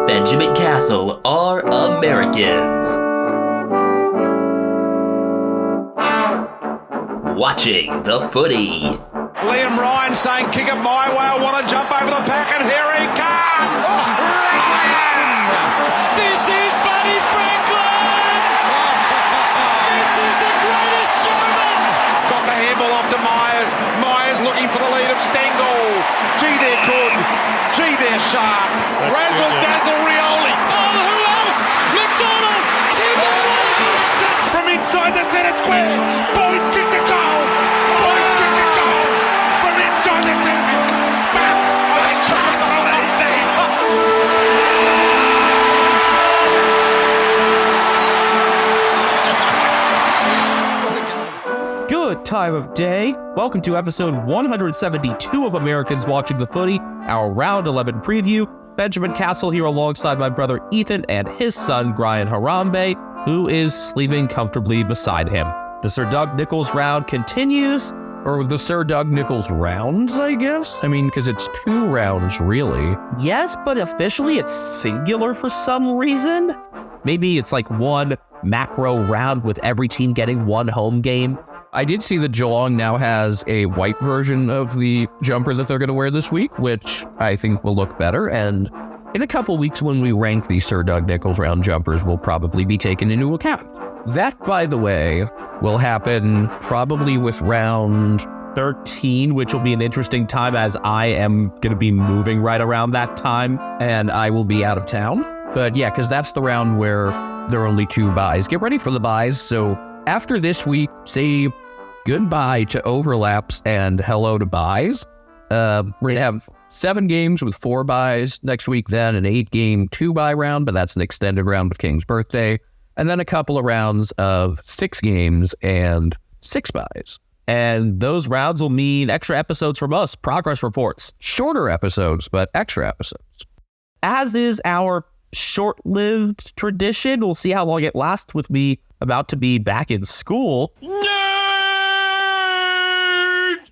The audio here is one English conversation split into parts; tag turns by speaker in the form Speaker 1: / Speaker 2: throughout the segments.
Speaker 1: Benjamin Castle are Americans. Watching the footy.
Speaker 2: Liam Ryan saying, kick it my way, I want to jump over the pack, and here he comes! Ryan!
Speaker 3: This is Buddy Franklin! This is the greatest showman!
Speaker 2: Got the handball off to Myers. Myers looking for the lead of Stengel. Gee, they're good. Gee, they're sharp. Razzle dazzle Rioli.
Speaker 3: Oh, who else? McDonald!
Speaker 2: From inside the centre square. Boys kick the goal. Boys kick the goal. From inside the centre. Fat. I can't believe
Speaker 4: that. Good time of day. Welcome to episode 172 of Americans Watching the Footy, our Round 11 preview. Benjamin Castle here alongside my brother Ethan and his son Brian Harambe, who is sleeping comfortably beside him. The Sir Doug Nicholls Round continues, or the Sir Doug Nicholls Rounds, I guess? I mean, because it's 2 rounds, really. Yes, but officially it's singular for some reason. Maybe it's like one macro round with every team getting one home game. I did see that Geelong now has a white version of the jumper that they're going to wear this week, which I think will look better. And in a couple weeks when we rank the Sir Doug Nicholls Round jumpers, will probably be taken into account. That, by the way, will happen probably with round 13, which will be an interesting time as I am going to be moving right around that time and I will be out of town. But yeah, because that's the round where there are only 2 buys. Get ready for the buys. So after this week, say goodbye to overlaps and hello to buys. We're going to have 7 games with 4 buys next week, then an 8-game 2-buy round, but that's an extended round with King's birthday. And then a couple of rounds of 6 games and 6 buys. And those rounds will mean extra episodes from us, progress reports, shorter episodes, but extra episodes. As is our short-lived tradition, we'll see how long it lasts with me about to be back in school. Nerd!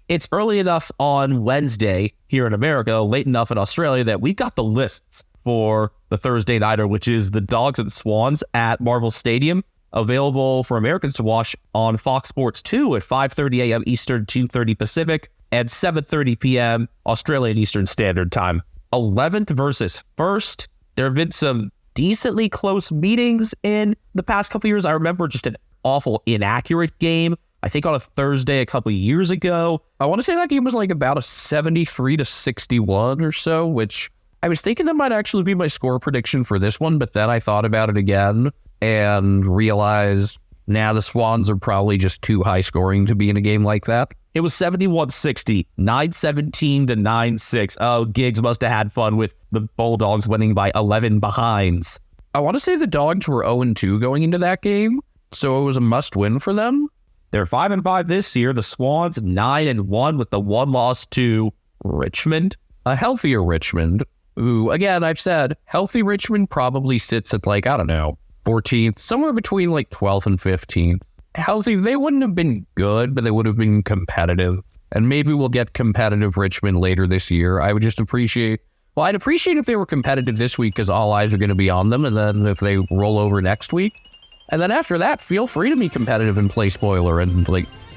Speaker 4: It's early enough on Wednesday here in America, late enough in Australia, that we got the lists for the Thursday nighter, which is the Dogs and Swans at Marvel Stadium, available for Americans to watch on Fox Sports 2 at 5:30 a.m. Eastern, 2:30 Pacific, and 7:30 p.m. Australian Eastern Standard Time. 11th versus 1st. There have been some decently close meetings in the past couple years. I remember just an awful inaccurate game, I think on a Thursday a couple years ago. I want to say that game was like about a 73-61 or so, which I was thinking that might actually be my score prediction for this one, but then I thought about it again and realized now the Swans are probably just too high scoring to be in a game like that. It was 71-60, 9-17 to 9-6. Oh, Giggs must have had fun with the Bulldogs winning by 11 behinds. I want to say the Dogs were 0-2 going into that game, so it was a must-win for them. They're 5-5 this year. The Swans 9-1 with the 1 loss to Richmond. A healthier Richmond, who, again, I've said, healthy Richmond probably sits at, 14th, somewhere between, 12th and 15th. Healthy, they wouldn't have been good, but they would have been competitive. And maybe we'll get competitive Richmond later this year. I would just appreciate, I'd appreciate if they were competitive this week because all eyes are going to be on them. And then if they roll over next week. And then after that, feel free to be competitive and play spoiler and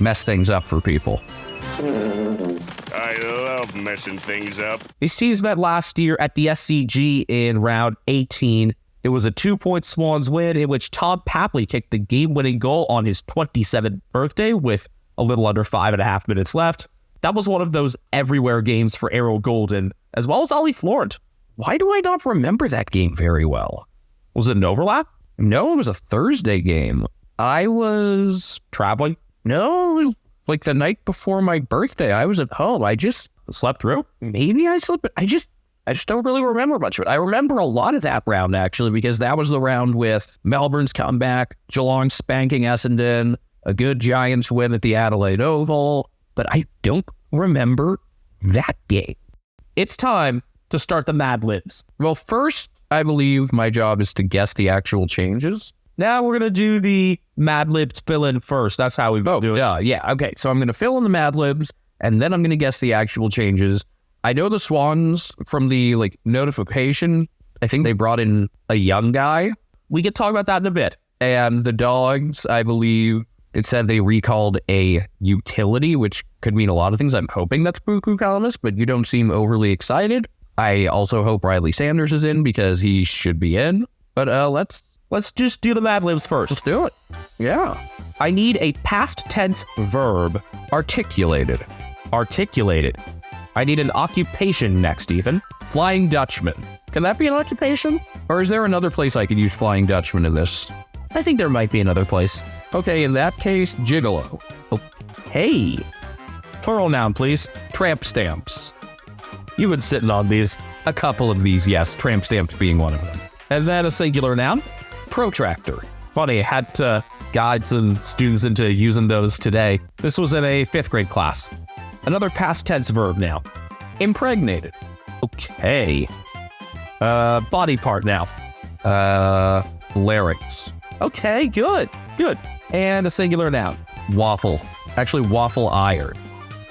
Speaker 4: mess things up for people.
Speaker 5: I love messing things up.
Speaker 4: These teams met last year at the SCG in round 18. It was a 2-point Swans win in which Tom Papley kicked the game-winning goal on his 27th birthday with a little under 5.5 minutes left. That was one of those everywhere games for Errol Golden, as well as Ollie Florent. Why do I not remember that game very well? Was it an overlap? No, it was a Thursday game. I was traveling. No, it was the night before my birthday. I was at home. I just slept through. Maybe I slept, but I just don't really remember much of it. I remember a lot of that round, actually, because that was the round with Melbourne's comeback, Geelong spanking Essendon, a good Giants win at the Adelaide Oval, but I don't remember that game. It's time to start the Mad Libs. Well, first, I believe my job is to guess the actual changes. Now we're going to do the Mad Libs fill-in first. That's how we do it. Yeah, okay. So I'm going to fill in the Mad Libs, and then I'm going to guess the actual changes. I know the Swans from the notification I think they brought in a young guy. We could talk about that in a bit. And the Dogs, I believe, it said they recalled a utility, which could mean a lot of things. I'm hoping that's Buku Kalamas, but you don't seem overly excited. I also hope Riley Sanders is in because he should be in. But let's just do the Mad Libs first. Let's do it. Yeah. I need a past tense verb. Articulated. I need an occupation next, Ethan. Flying Dutchman. Can that be an occupation? Or is there another place I could use Flying Dutchman in this? I think there might be another place. Okay, in that case, gigolo. Okay. Plural noun, please. Tramp stamps. You've been sitting on these. A couple of these, yes. Tramp stamps being one of them. And then a singular noun. Protractor. Funny, I had to guide some students into using those today. This was in a 5th grade class. Another past tense verb now. Impregnated. Okay. Body part now. Larynx. Okay, good. And a singular noun. Waffle. Actually, waffle iron.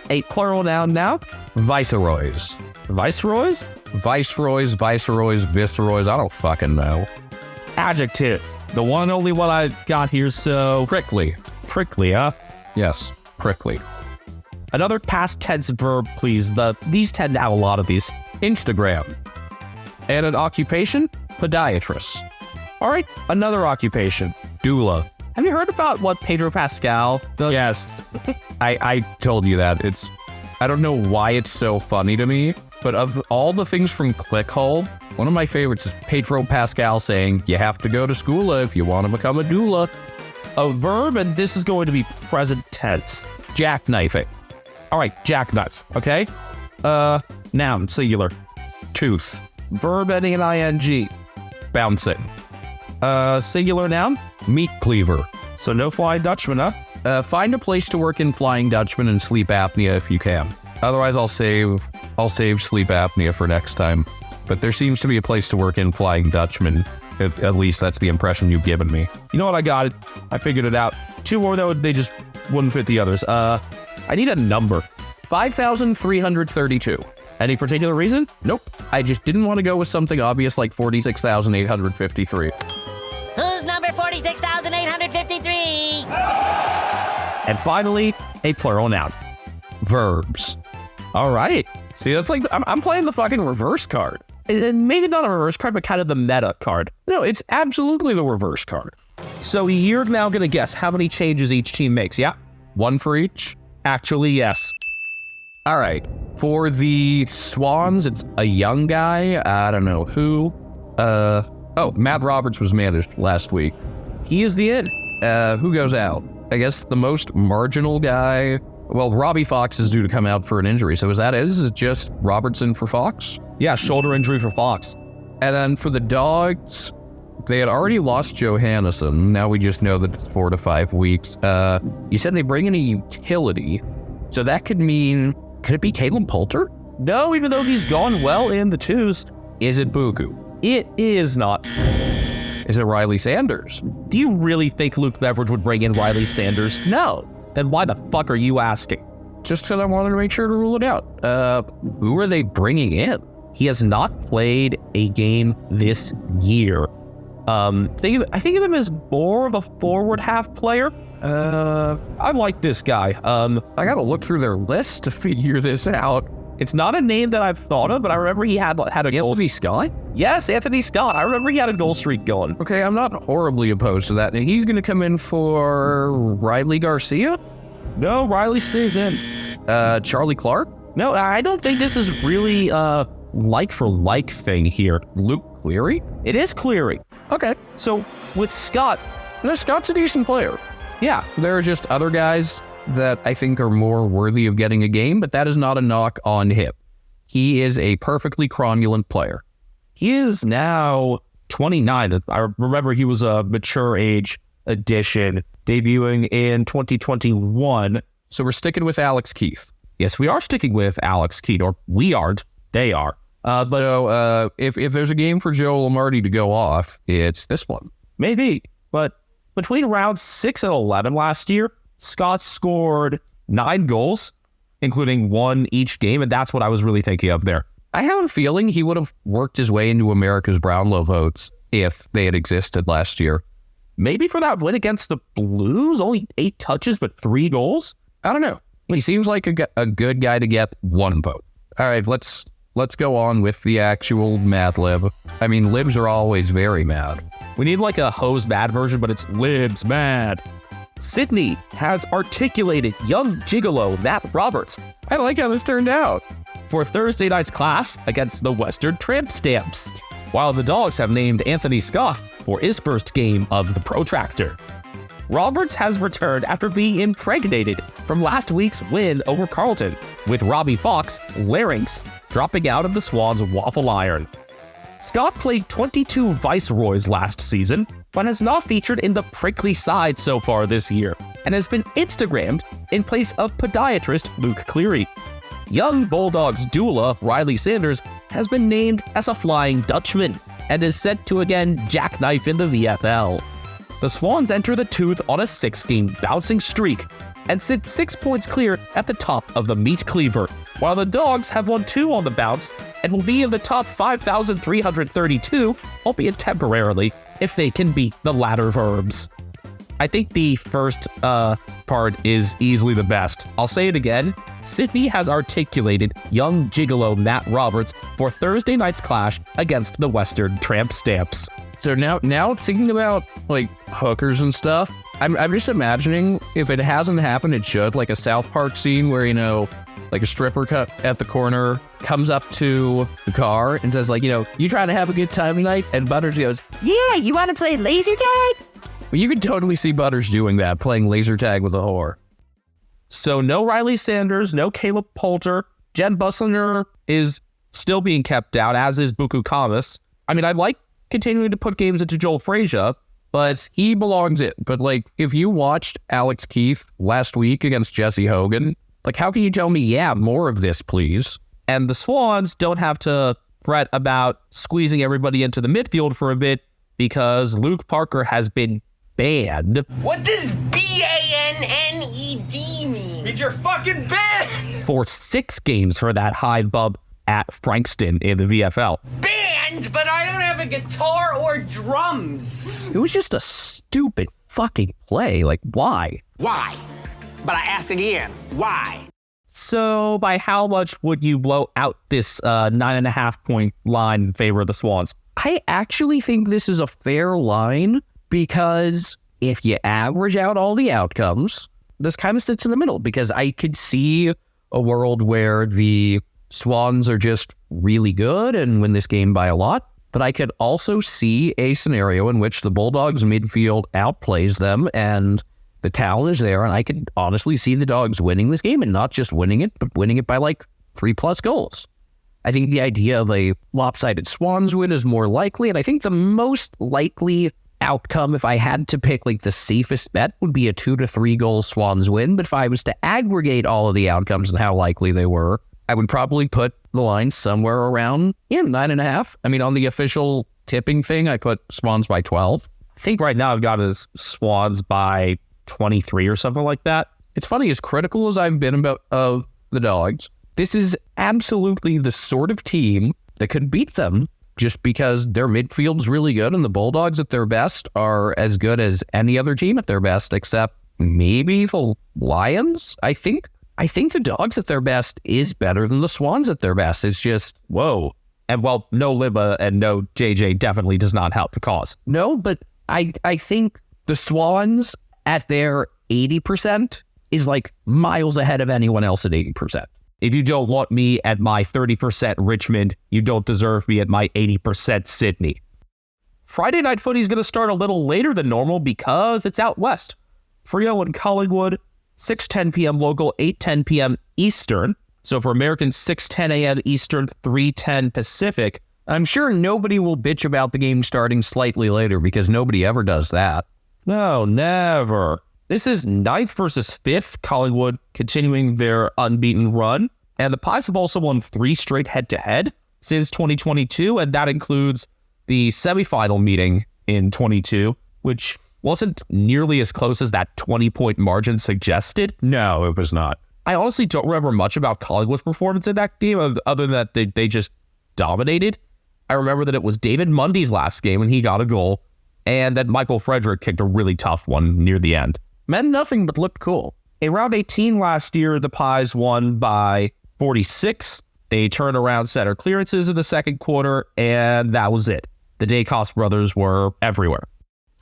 Speaker 4: A plural noun now. Viceroys. Viceroys? Viceroys, viceroys. I don't fucking know. Adjective. The one and only one I got here, so... Prickly. Prickly, huh? Yes, prickly. Another past tense verb, please. These tend to have a lot of these. Instagram. And an occupation? Podiatrist. All right, another occupation. Doula. Have you heard about what Pedro Pascal does? Yes. I told you that. I don't know why it's so funny to me, but of all the things from Clickhole, one of my favorites is Pedro Pascal saying, you have to go to school if you want to become a doula. A verb, and this is going to be present tense. Jackknifing. All right, jackknife, okay? Noun, singular. Tooth. Verb ending in ing. Bouncing. Singular noun, meat cleaver. So no Flying Dutchman, huh? Find a place to work in Flying Dutchman and sleep apnea if you can. Otherwise, I'll save sleep apnea for next time. But there seems to be a place to work in Flying Dutchman. At least that's the impression you've given me. You know what? I got it. I figured it out. 2 more, though, they just wouldn't fit the others. I need a number. 5,332. Any particular reason? Nope. I just didn't want to go with something obvious like 46,853.
Speaker 6: Who's number 46,853?
Speaker 4: And finally, a plural noun. Verbs. All right. See, that's like, I'm playing the fucking reverse card. And maybe not a reverse card, but kind of the meta card. No, it's absolutely the reverse card. So you're now going to guess how many changes each team makes, yeah? 1 for each? Actually, yes. All right. For the Swans, it's a young guy. I don't know who. Matt Roberts was managed last week. He is the in. Who goes out? I guess the most marginal guy. Well, Robbie Fox is due to come out for an injury. So is that it? Is it just Robertson for Fox? Yeah, shoulder injury for Fox. And then for the Dogs, they had already lost Johannesson. Now we just know that it's 4 to 5 weeks. You said they bring in a utility. So that could mean, could it be Caleb Poulter? No, even though he's gone well in the 2s. Is it Buku? It is not. Is it Riley Sanders? Do you really think Luke Beveridge would bring in Riley Sanders? No. Then why the fuck are you asking? Just because I wanted to make sure to rule it out. Who are they bringing in? He has not played a game this year. I think of him as more of a forward half player. I like this guy. I gotta look through their list to figure this out. It's not a name that I've thought of, but I remember he had a goal. Anthony Scott? Yes, Anthony Scott. I remember he had a goal streak going. Okay, I'm not horribly opposed to that. And he's gonna come in for Riley Garcia? No, Riley stays in. Charlie Clark? No, I don't think this is really like for like thing here. Luke Cleary? It is Cleary. Okay, so with Scott, Scott's a decent player. Yeah, there are just other guys that I think are more worthy of getting a game, but that is not a knock on him. He is a perfectly cromulent player. He is now 29. I remember he was a mature age addition, debuting in 2021. So we're sticking with Alex Keith. Yes, we are sticking with Alex Keith, or we aren't. They are. But if there's a game for Joe Lamarty to go off, it's this one. Maybe, but between rounds 6 and 11 last year, Scott scored 9 goals, including 1 each game, and that's what I was really thinking of there. I have a feeling he would have worked his way into America's Brownlow votes if they had existed last year. Maybe for that win against the Blues, only 8 touches, but 3 goals? I don't know. He seems like a good guy to get 1 vote. All right, let's go on with the actual Mad Lib. I mean, Libs are always very mad. We need like a hose mad version, but it's Libs mad. Sydney has articulated young gigolo Matt Roberts. I like how this turned out. For Thursday night's clash against the Western Tramp Stamps, while the Dogs have named Anthony Scott for his first game of the Protractor. Roberts has returned after being impregnated from last week's win over Carlton, with Robbie Fox, larynx, dropping out of the Swans' waffle iron. Scott played 22 Viceroys last season, but has not featured in the prickly side so far this year, and has been Instagrammed in place of podiatrist Luke Cleary. Young Bulldogs doula Riley Sanders has been named as a Flying Dutchman, and is set to again jackknife in the VFL. The Swans enter the tooth on a 6-game bouncing streak, and sit 6 points clear at the top of the meat cleaver, while the Dogs have won 2 on the bounce and will be in the top 5,332, albeit temporarily, if they can beat the latter verbs. I think the first part is easily the best. I'll say it again. Sydney has articulated young gigolo Matt Roberts for Thursday night's clash against the Western Tramp Stamps. So now thinking about like hookers and stuff, I'm just imagining if it hasn't happened, it should, like a South Park scene where, you know, like a stripper cut at the corner comes up to the car and says, like, you know, you trying to have a good time tonight? And Butters goes, yeah, you want to play laser tag? Well, you could totally see Butters doing that, playing laser tag with a whore. So no Riley Sanders, no Caleb Poulter. Jen Busslinger is still being kept out, as is Buku Kamas. I mean, I like continuing to put games into Joel Frazier, but he belongs in. But, like, if you watched Alex Keefe last week against Jesse Hogan, like, how can you tell me, yeah, more of this, please? And the Swans don't have to fret about squeezing everybody into the midfield for a bit because Luke Parker has been banned.
Speaker 6: What does BANNED mean? Means you're fucking banned!
Speaker 4: For 6 games for that high bump at Frankston in the VFL.
Speaker 6: Banned, but I don't have a guitar or drums.
Speaker 4: It was just a stupid fucking play. Like, why?
Speaker 7: Why? But I ask again, why?
Speaker 4: So, by how much would you blow out this 9.5 point line in favor of the Swans? I actually think this is a fair line because if you average out all the outcomes, this kind of sits in the middle because I could see a world where the Swans are just really good and win this game by a lot. But I could also see a scenario in which the Bulldogs midfield outplays them and the talent is there. And I could honestly see the Dogs winning this game and not just winning it, but winning it by like 3+ goals. I think the idea of a lopsided Swans win is more likely. And I think the most likely outcome, if I had to pick like the safest bet, would be a 2 to 3 goal Swans win. But if I was to aggregate all of the outcomes and how likely they were, I would probably put the line somewhere around 9.5. I mean, on the official tipping thing, I put Swans by 12. I think right now I've got as Swans by 23 or something like that. It's funny, as critical as I've been about of the Dogs, this is absolutely the sort of team that could beat them just because their midfield's really good and the Bulldogs at their best are as good as any other team at their best, except maybe the Lions. I think the Dogs at their best is better than the Swans at their best. It's just, whoa. And well, no Libba and no JJ definitely does not help the cause. No, but I think the Swans at their 80% is like miles ahead of anyone else at 80%. If you don't want me at my 30% Richmond, you don't deserve me at my 80% Sydney. Friday Night Footy is going to start a little later than normal because it's out west. Freo and Collingwood, 6:10 p.m. local, 8:10 p.m. Eastern. So for Americans, 6:10 a.m. Eastern, 3:10 Pacific. I'm sure nobody will bitch about the game starting slightly later because nobody ever does that. No, never. This is 9th versus 5th, Collingwood continuing their unbeaten run. And the Pies have also won 3 straight head-to-head since 2022, and that includes the semifinal meeting in 22, which wasn't nearly as close as that 20-point margin suggested. No, it was not. I honestly don't remember much about Collingwood's performance in that game other than that they just dominated. I remember that it was David Mundy's last game and he got a goal, and that Michael Frederick kicked a really tough one near the end. Meant nothing but looked cool. In round 18 last year, the Pies won by 46. They turned around center clearances in the second quarter, and that was it. The Dacos brothers were everywhere.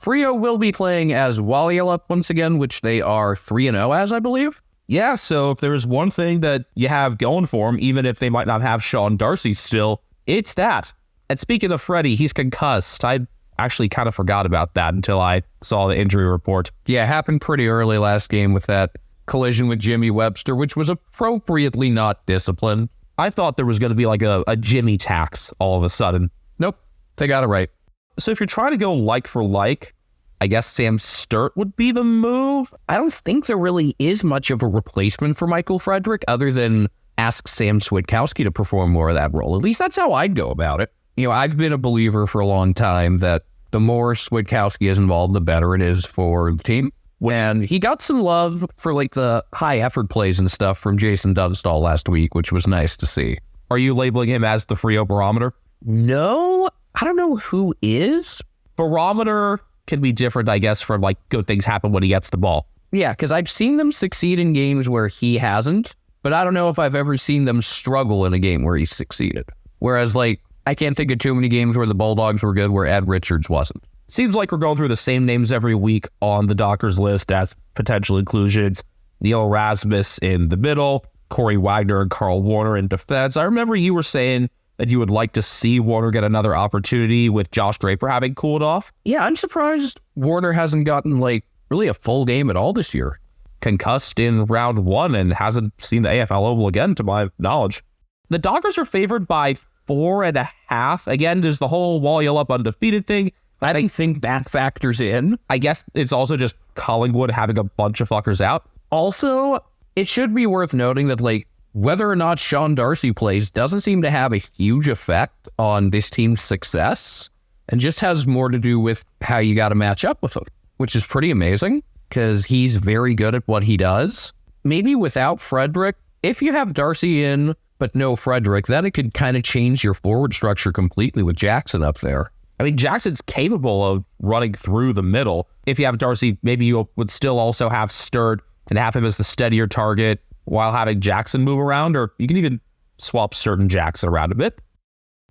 Speaker 4: Freo will be playing as Walialup once again, which they are 3-0 as, I believe. Yeah, so if there's one thing that you have going for them, even if they might not have Sean Darcy still, it's that. And speaking of Freddie, he's concussed. I actually kind of forgot about that until I saw the injury report. Yeah, it happened pretty early last game with that collision with Jimmy Webster, which was appropriately not disciplined. I thought there was going to be like a Jimmy tax all of a sudden. Nope, they got it right. So if you're trying to go like for like, I guess Sam Sturt would be the move. I don't think there really is much of a replacement for Michael Frederick other than ask Sam Switkowski to perform more of that role. At least that's how I'd go about it. You know, I've been a believer for a long time that the more Switkowski is involved, the better it is for the team. When he got some love for like the high effort plays and stuff from Jason Dunstall last week, which was nice to see. Are you labeling him as the Freo barometer? No, I don't know who is. Barometer can be different, I guess, from like good things happen when he gets the ball. Yeah, because I've seen them succeed in games where he hasn't, but I don't know if I've ever seen them struggle in a game where he succeeded. Whereas like, I can't think of too many games where the Bulldogs were good where Ed Richards wasn't. Seems like we're going through the same names every week on the Dockers list as potential inclusions. Neil Erasmus in the middle, Corey Wagner and Carl Warner in defense. I remember you were saying that you would like to see Warner get another opportunity with Josh Draper having cooled off. Yeah, I'm surprised Warner hasn't gotten like really a full game at all this year. Concussed in round 1 and hasn't seen the AFL Oval again to my knowledge. The Dockers are favored by 4.5. Again, there's the whole Walialup undefeated thing. I don't think that factors in. I guess it's also just Collingwood having a bunch of fuckers out. Also, it should be worth noting that like whether or not Sean Darcy plays doesn't seem to have a huge effect on this team's success and just has more to do with how you got to match up with him, which is pretty amazing because he's very good at what he does. Maybe without Frederick, if you have Darcy in but no Frederick, then it could kind of change your forward structure completely with Jackson up there. I mean, Jackson's capable of running through the middle. If you have Darcy, maybe you would still also have Sturt and have him as the steadier target while having Jackson move around, or you can even swap Sturt and Jackson around a bit.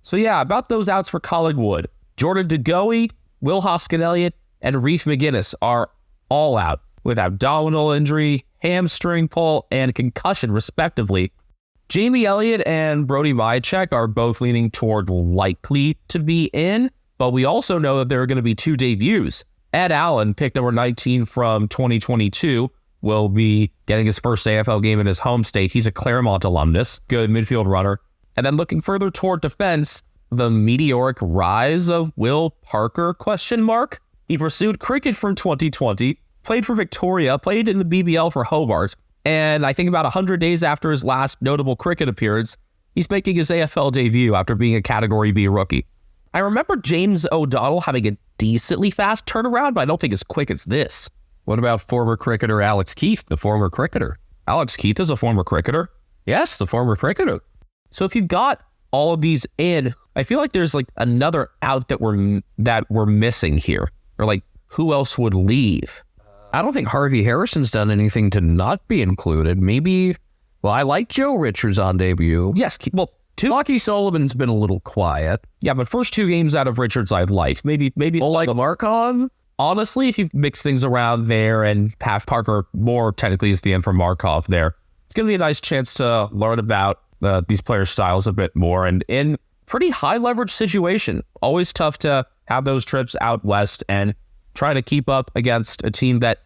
Speaker 4: So yeah, about those outs for Collingwood. Jordan DeGoey, Will Hoskin-Elliott, and Reef McGuinness are all out with abdominal injury, hamstring pull, and concussion respectively. Jamie Elliott and Brody Mychek are both leaning toward likely to be in, but we also know that there are going to be 2 debuts. Ed Allen, pick number 19 from 2022, will be getting his first AFL game in his home state. He's a Claremont alumnus, good midfield runner. And then looking further toward defense, the meteoric rise of Will Parker, ? He pursued cricket from 2020, played for Victoria, played in the BBL for Hobart, and I think about 100 days after his last notable cricket appearance, he's making his AFL debut after being a Category B rookie. I remember James O'Donnell having a decently fast turnaround, but I don't think as quick as this. What about former cricketer Alex Keith, the former cricketer? Alex Keith is a former cricketer? Yes, the former cricketer. So if you've got all of these in, I feel like there's like another out that we're missing here. Or like, who else would leave? I don't think Harvey Harrison's done anything to not be included. Maybe, well, I like Joe Richards on debut. Yes, well, Lucky Sullivan's been a little quiet. Yeah, but first 2 games out of Richards I've liked. Maybe like Markov? Honestly, if you mix things around there and have Parker more technically is the end for Markov there, it's going to be a nice chance to learn about these players' styles a bit more. And in pretty high leverage situation, always tough to have those trips out west and try to keep up against a team that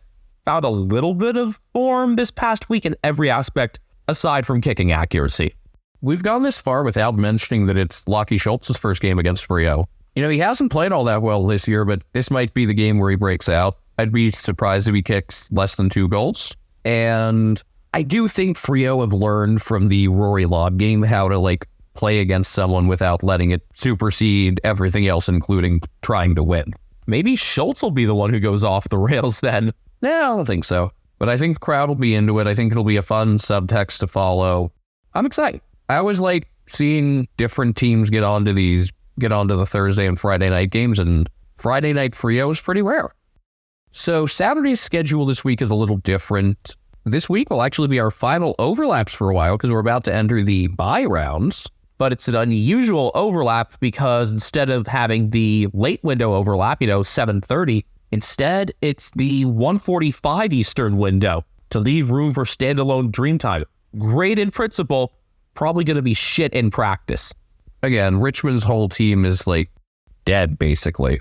Speaker 4: found a little bit of form this past week in every aspect aside from kicking accuracy. We've gone this far without mentioning that it's Lachie Schultz's first game against Freo. You know, he hasn't played all that well this year, but this might be the game where he breaks out. I'd be surprised if he kicks less than 2 goals. And I do think Freo have learned from the Rory Lobb game how to like play against someone without letting it supersede everything else, including trying to win. Maybe Schultz will be the one who goes off the rails then. No, I don't think so. But I think the crowd will be into it. I think it'll be a fun subtext to follow. I'm excited. I always like seeing different teams get onto the Thursday and Friday night games, and Friday night Frio is pretty rare. So Saturday's schedule this week is a little different. This week will actually be our final overlaps for a while because we're about to enter the bye rounds. But it's an unusual overlap because instead of having the late window overlap, 7:30, instead it's the 1:45 Eastern window to leave room for standalone Dreamtime. Great in principle, probably going to be shit in practice. Again, Richmond's whole team is dead, basically.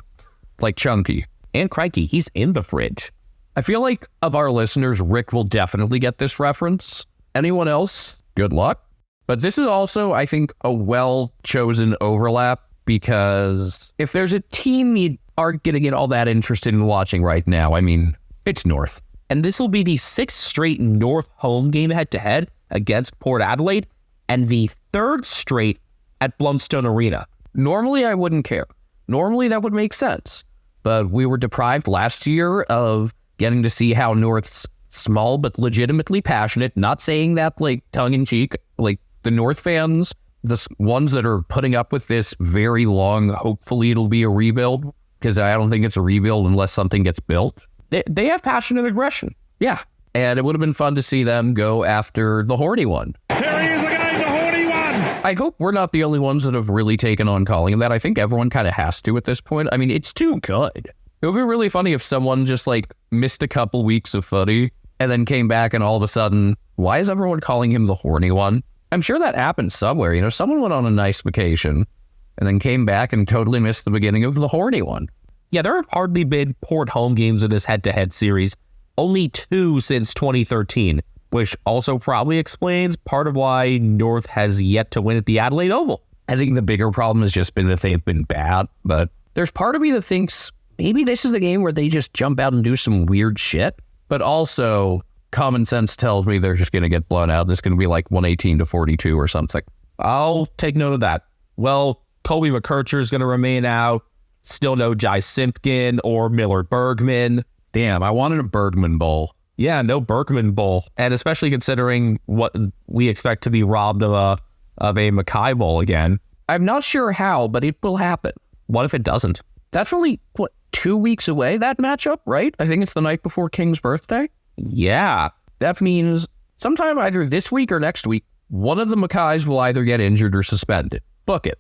Speaker 4: Like Chunky. And Crikey, he's in the fridge. I feel like of our listeners, Rick will definitely get this reference. Anyone else? Good luck. But this is also, I think, a well-chosen overlap because if there's a team you aren't going to get all that interested in watching right now, it's North. And this will be the 6th straight North home game head-to-head against Port Adelaide and the 3rd straight at Blundstone Arena. Normally, I wouldn't care. Normally, that would make sense. But we were deprived last year of getting to see how North's small but legitimately passionate, not saying that tongue-in-cheek, the North fans, the ones that are putting up with this very long, hopefully it'll be a rebuild, because I don't think it's a rebuild unless something gets built. They have passion and aggression. Yeah. And it would have been fun to see them go after the horny one.
Speaker 2: Here he is again, the horny one.
Speaker 4: I hope we're not the only ones that have really taken on calling him that. I think everyone kind of has to at this point. It's too good. It would be really funny if someone just missed a couple weeks of footy and then came back and all of a sudden, why is everyone calling him the horny one? I'm sure that happened somewhere. Someone went on a nice vacation and then came back and totally missed the beginning of the horny one. Yeah, there have hardly been Port home games in this head-to-head series. Only 2 since 2013, which also probably explains part of why North has yet to win at the Adelaide Oval. I think the bigger problem has just been that they've been bad, but there's part of me that thinks maybe this is the game where they just jump out and do some weird shit, but also common sense tells me they're just going to get blown out and it's going to be 118-42 or something. I'll take note of that. Well, Colby McKercher is going to remain out. Still no Jai Simpkin or Miller Bergman. Damn, I wanted a Bergman Bowl. Yeah, no Bergman Bowl. And especially considering what we expect to be robbed of a Mackay Bowl again. I'm not sure how, but it will happen. What if it doesn't? That's only, 2 weeks away, that matchup, right? I think it's the night before King's birthday. Yeah, that means sometime either this week or next week, one of the Mackays will either get injured or suspended. Book it.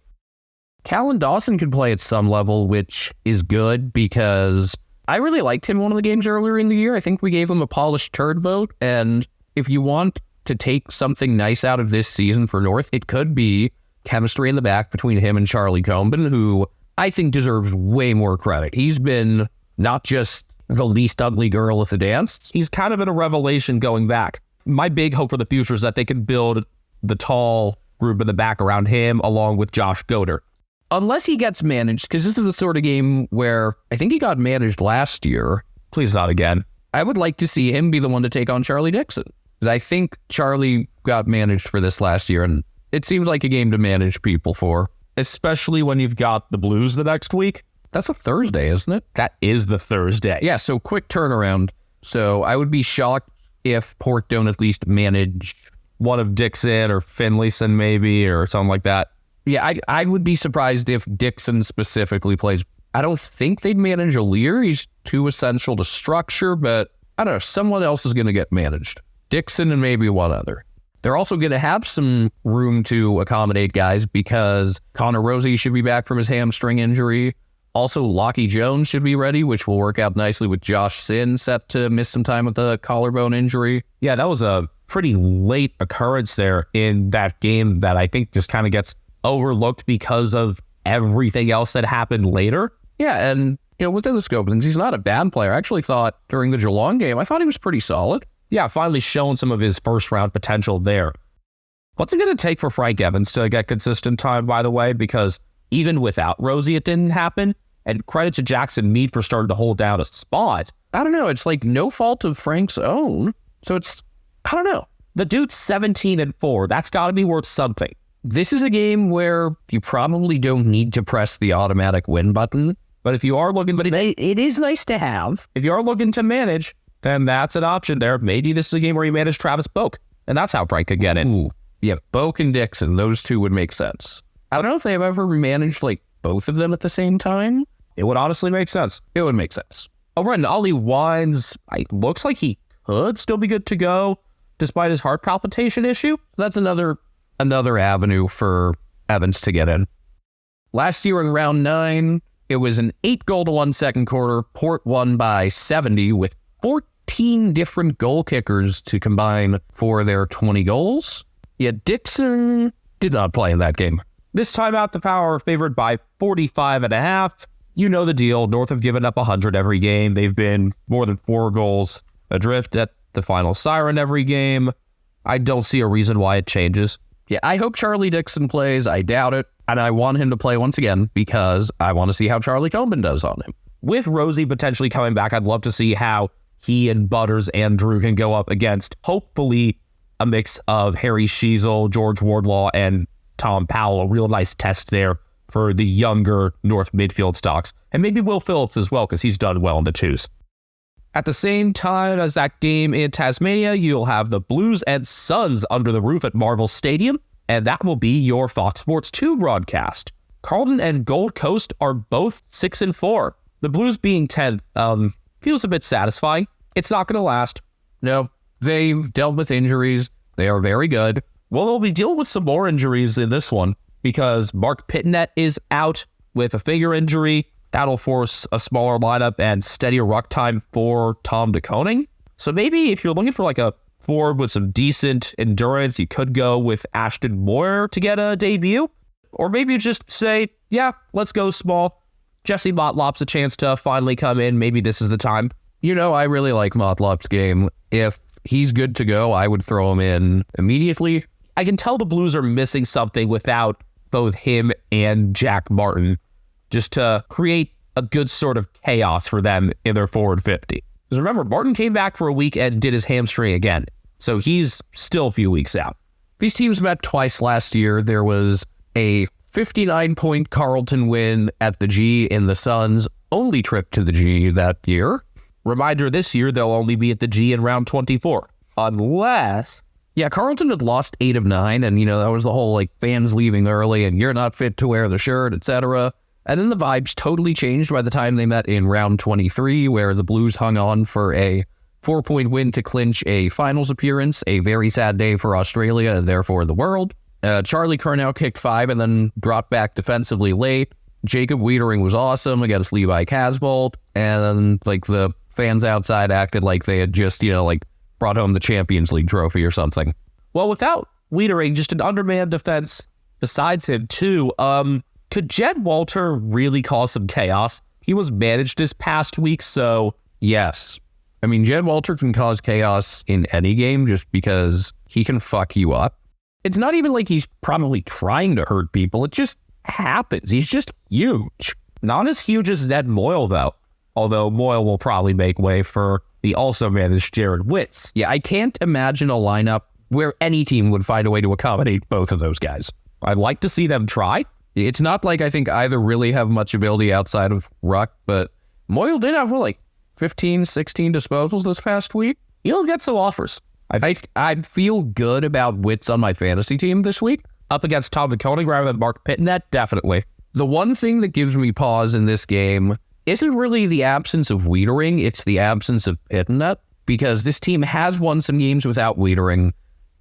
Speaker 4: Callan Dawson can play at some level, which is good because I really liked him one of the games earlier in the year. I think we gave him a polished turd vote. And if you want to take something nice out of this season for North, it could be chemistry in the back between him and Charlie Comben, who I think deserves way more credit. He's been not just the least ugly girl at the dance. He's kind of been a revelation going back. My big hope for the future is that they can build the tall group in the back around him along with Josh Goder. Unless he gets managed, because this is the sort of game where I think he got managed last year. Please not again. I would like to see him be the one to take on Charlie Dixon. Because I think Charlie got managed for this last year, and it seems like a game to manage people for. Especially when you've got the Blues the next week. That's a Thursday, isn't it? That is the Thursday. Yeah, so quick turnaround. So I would be shocked if Port don't at least manage one of Dixon or Finlayson maybe or something like that. Yeah, I would be surprised if Dixon specifically plays. I don't think they'd manage O'Leary. He's too essential to structure, but I don't know. Someone else is going to get managed. Dixon and maybe one other. They're also going to have some room to accommodate guys because Connor Rosie should be back from his hamstring injury. Also, Lockie Jones should be ready, which will work out nicely with Josh Sin set to miss some time with the collarbone injury. Yeah, that was a pretty late occurrence there in that game that I think just kind of gets overlooked because of everything else that happened later. Yeah, and within the scope of things, he's not a bad player. I actually thought during the Geelong game, I thought he was pretty solid. Yeah, finally showing some of his first round potential there. What's it going to take for Frank Evans to get consistent time, by the way? Because even without Rosie, it didn't happen. And credit to Jackson Mead for starting to hold down a spot. I don't know. It's no fault of Frank's own. So I don't know. The dude's 17-4. That's got to be worth something. This is a game where you probably don't need to press the automatic win button. But if you are looking, it is nice to have. If you are looking to manage, then that's an option there. Maybe this is a game where you manage Travis Boak, and that's how Bright could get it.
Speaker 8: Ooh, yeah, Boak and Dixon, those two would make sense. I don't know if they've ever managed like both of them at the same time.
Speaker 4: It would honestly make sense.
Speaker 8: It would make sense.
Speaker 4: Oh, right, and Ollie Wines, looks like he could still be good to go despite his heart palpitation issue.
Speaker 8: That's another avenue for Evans to get in. Last year in round 9, it was an 8-goal-to-1 second quarter. Port won by 70 with 14 different goal kickers to combine for their 20 goals. Yet Dixon did not play in that game.
Speaker 4: This time out, the Power are favored by 45.5. You know the deal. North have given up 100 every game. They've been more than 4 goals adrift at the final siren every game. I don't see a reason why it changes.
Speaker 8: Yeah, I hope Charlie Dixon plays. I doubt it. And I want him to play once again because I want to see how Charlie Coleman does on him.
Speaker 4: With Rosie potentially coming back, I'd love to see how he and Butters and Drew can go up against, hopefully, a mix of Harry Sheasel, George Wardlaw, and Tom Powell. A real nice test there for the younger North midfield stocks. And maybe Will Phillips as well, because he's done well in the twos. At the same time as that game in Tasmania, you'll have the Blues and Suns under the roof at Marvel Stadium, and that will be your Fox Sports 2 broadcast. Carlton and Gold Coast are both 6-4. The Blues being 10th feels a bit satisfying. It's not going to last.
Speaker 8: No, they've dealt with injuries. They are very good.
Speaker 4: Well, they'll be dealing with some more injuries in this one because Mark Pitnet is out with a finger injury. That'll force a smaller lineup and steadier ruck time for Tom DeConing. So maybe if you're looking for like a forward with some decent endurance, you could go with Ashton Moore to get a debut. Or maybe you just say, yeah, let's go small. Jesse Motlop's a chance to finally come in. Maybe this is the time.
Speaker 8: You know, I really like Motlop's game. If he's good to go, I would throw him in immediately.
Speaker 4: I can tell the Blues are missing something without both him and Jack Martin, just to create a good sort of chaos for them in their forward 50. Because remember, Martin came back for a week and did his hamstring again, so he's still a few weeks out.
Speaker 8: These teams met twice last year. There was a 59-point Carlton win at the G in the Suns' only trip to the G that year.
Speaker 4: Reminder, this year they'll only be at the G in round 24. Unless...
Speaker 8: Yeah, Carlton had lost 8 of 9, and, you know, that was the whole, like, fans leaving early, and you're not fit to wear the shirt, etc. And then the vibes totally changed by the time they met in round 23, where the Blues hung on for a 4-point win to clinch a finals appearance, a very sad day for Australia and therefore the world. Charlie Curnow kicked 5 and then dropped back defensively late. Jacob Wiedering was awesome against Levi Casbolt, and then, like, the fans outside acted like they had just, you know, like, brought home the Champions League trophy or something.
Speaker 4: Well, without Wiedering, just an undermanned defense besides him, too. Could Jed Walter really cause some chaos? He was managed this past week, so
Speaker 8: yes. I mean, Jed Walter can cause chaos in any game just because he can fuck you up. It's not even like he's probably trying to hurt people. It just happens. He's just huge.
Speaker 4: Not as huge as Ned Moyle, though. Although Moyle will probably make way for the also managed Jared Witz.
Speaker 8: Yeah, I can't imagine a lineup where any team would find a way to accommodate both of those guys.
Speaker 4: I'd like to see them try.
Speaker 8: It's not like I think either really have much ability outside of ruck, but Moyle did have, like, 15, 16 disposals this past week.
Speaker 4: He'll get some offers.
Speaker 8: I'd feel good about Witz on my fantasy team this week.
Speaker 4: Up against Tom DeConing rather than Mark Pitnet, definitely.
Speaker 8: The one thing that gives me pause in this game isn't really the absence of Wiedering, it's the absence of Pitnet, because this team has won some games without Wiedering,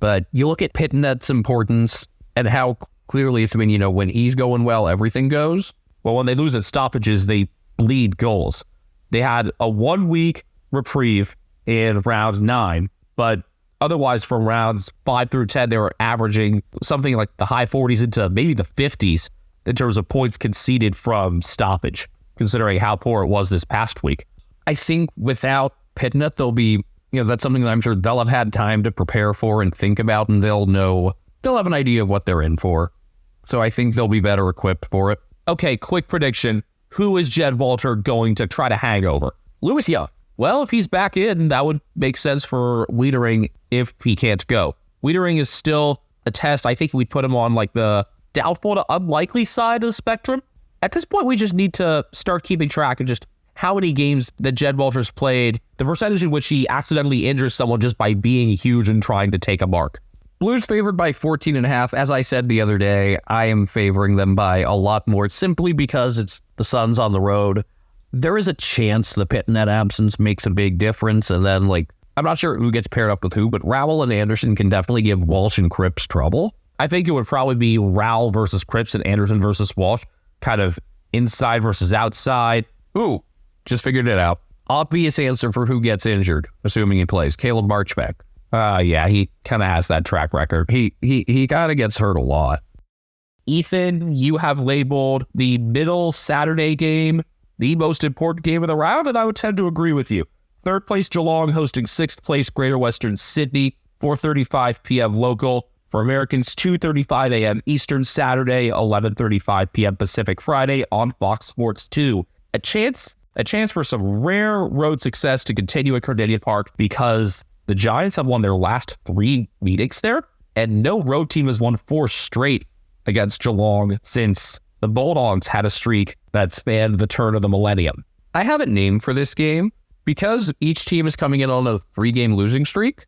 Speaker 8: but you look at Pitnet's importance and how clearly it's been, you know, when he's going well, everything goes.
Speaker 4: Well, when they lose at stoppages, they bleed goals. They had a 1-week reprieve in round 9, but otherwise from rounds 5 through 10, they were averaging something like the high 40s into maybe the 50s in terms of points conceded from stoppage, considering how poor it was this past week.
Speaker 8: I think without Pitnet, they'll be, you know, that's something that I'm sure they'll have had time to prepare for and think about, and they'll have an idea of what they're in for. So I think they'll be better equipped for it.
Speaker 4: Okay, quick prediction. Who is Jed Walter going to try to hang over? Lewis Young. Well, if he's back in, that would make sense for Wiedering if he can't go. Wiedering is still a test. I think we'd put him on like the doubtful to unlikely side of the spectrum. At this point, we just need to start keeping track and just how many games that Jed Walters played, the percentage in which he accidentally injures someone just by being huge and trying to take a mark.
Speaker 8: Blues favored by 14.5. As I said the other day, I am favoring them by a lot more simply because it's the Suns on the road. There is a chance the Pitnet absence makes a big difference, and then, I'm not sure who gets paired up with who, but Rowell and Anderson can definitely give Walsh and Cripps trouble.
Speaker 4: I think it would probably be Rowell versus Cripps and Anderson versus Walsh, kind of inside versus outside.
Speaker 8: Ooh, just figured it out. Obvious answer for who gets injured, assuming he plays. Caleb Marchbeck.
Speaker 4: Yeah, he kind of has that track record.
Speaker 8: He kind of gets hurt a lot.
Speaker 4: Ethan, you have labeled the middle Saturday game the most important game of the round, and I would tend to agree with you. Third place Geelong hosting sixth place Greater Western Sydney, 4:35 p.m. local. For Americans, 2:35 a.m. Eastern Saturday, 11:35 p.m. Pacific Friday on Fox Sports 2. A chance for some rare road success to continue at Cardinia Park because the Giants have won their last 3 meetings there, and no road team has won 4 straight against Geelong since the Bulldogs had a streak that spanned the turn of the millennium.
Speaker 8: I have a name for this game. Because each team is coming in on a 3-game losing streak,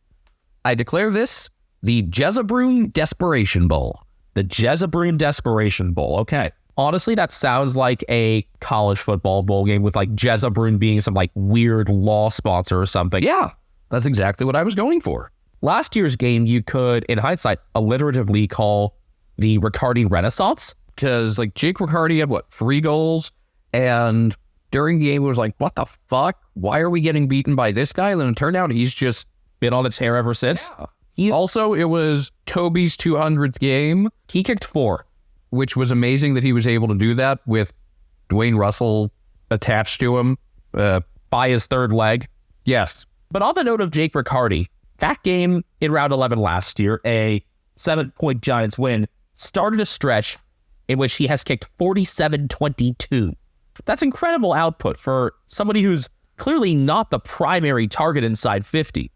Speaker 8: I declare this the Jezebroon Desperation Bowl.
Speaker 4: The Jezebroon Desperation Bowl. Okay. Honestly, that sounds like a college football bowl game with Jezebroon being some weird law sponsor or something.
Speaker 8: Yeah, that's exactly what I was going for.
Speaker 4: Last year's game you could, in hindsight, alliteratively call the Riccardi Renaissance.
Speaker 8: Because Jake Riccardi had 3 goals, and during the game it was what the fuck? Why are we getting beaten by this guy? And then it turned out he's just
Speaker 4: been on its hair ever since.
Speaker 8: Yeah. Also, it was Toby's 200th game.
Speaker 4: He kicked 4.
Speaker 8: Which was amazing that he was able to do that with Dwayne Russell attached to him.
Speaker 4: By his third leg.
Speaker 8: Yes.
Speaker 4: But on the note of Jake Riccardi, that game in round 11 last year, a 7-point Giants win, started a stretch in which he has kicked 47-22. That's incredible output for somebody who's clearly not the primary target inside 50.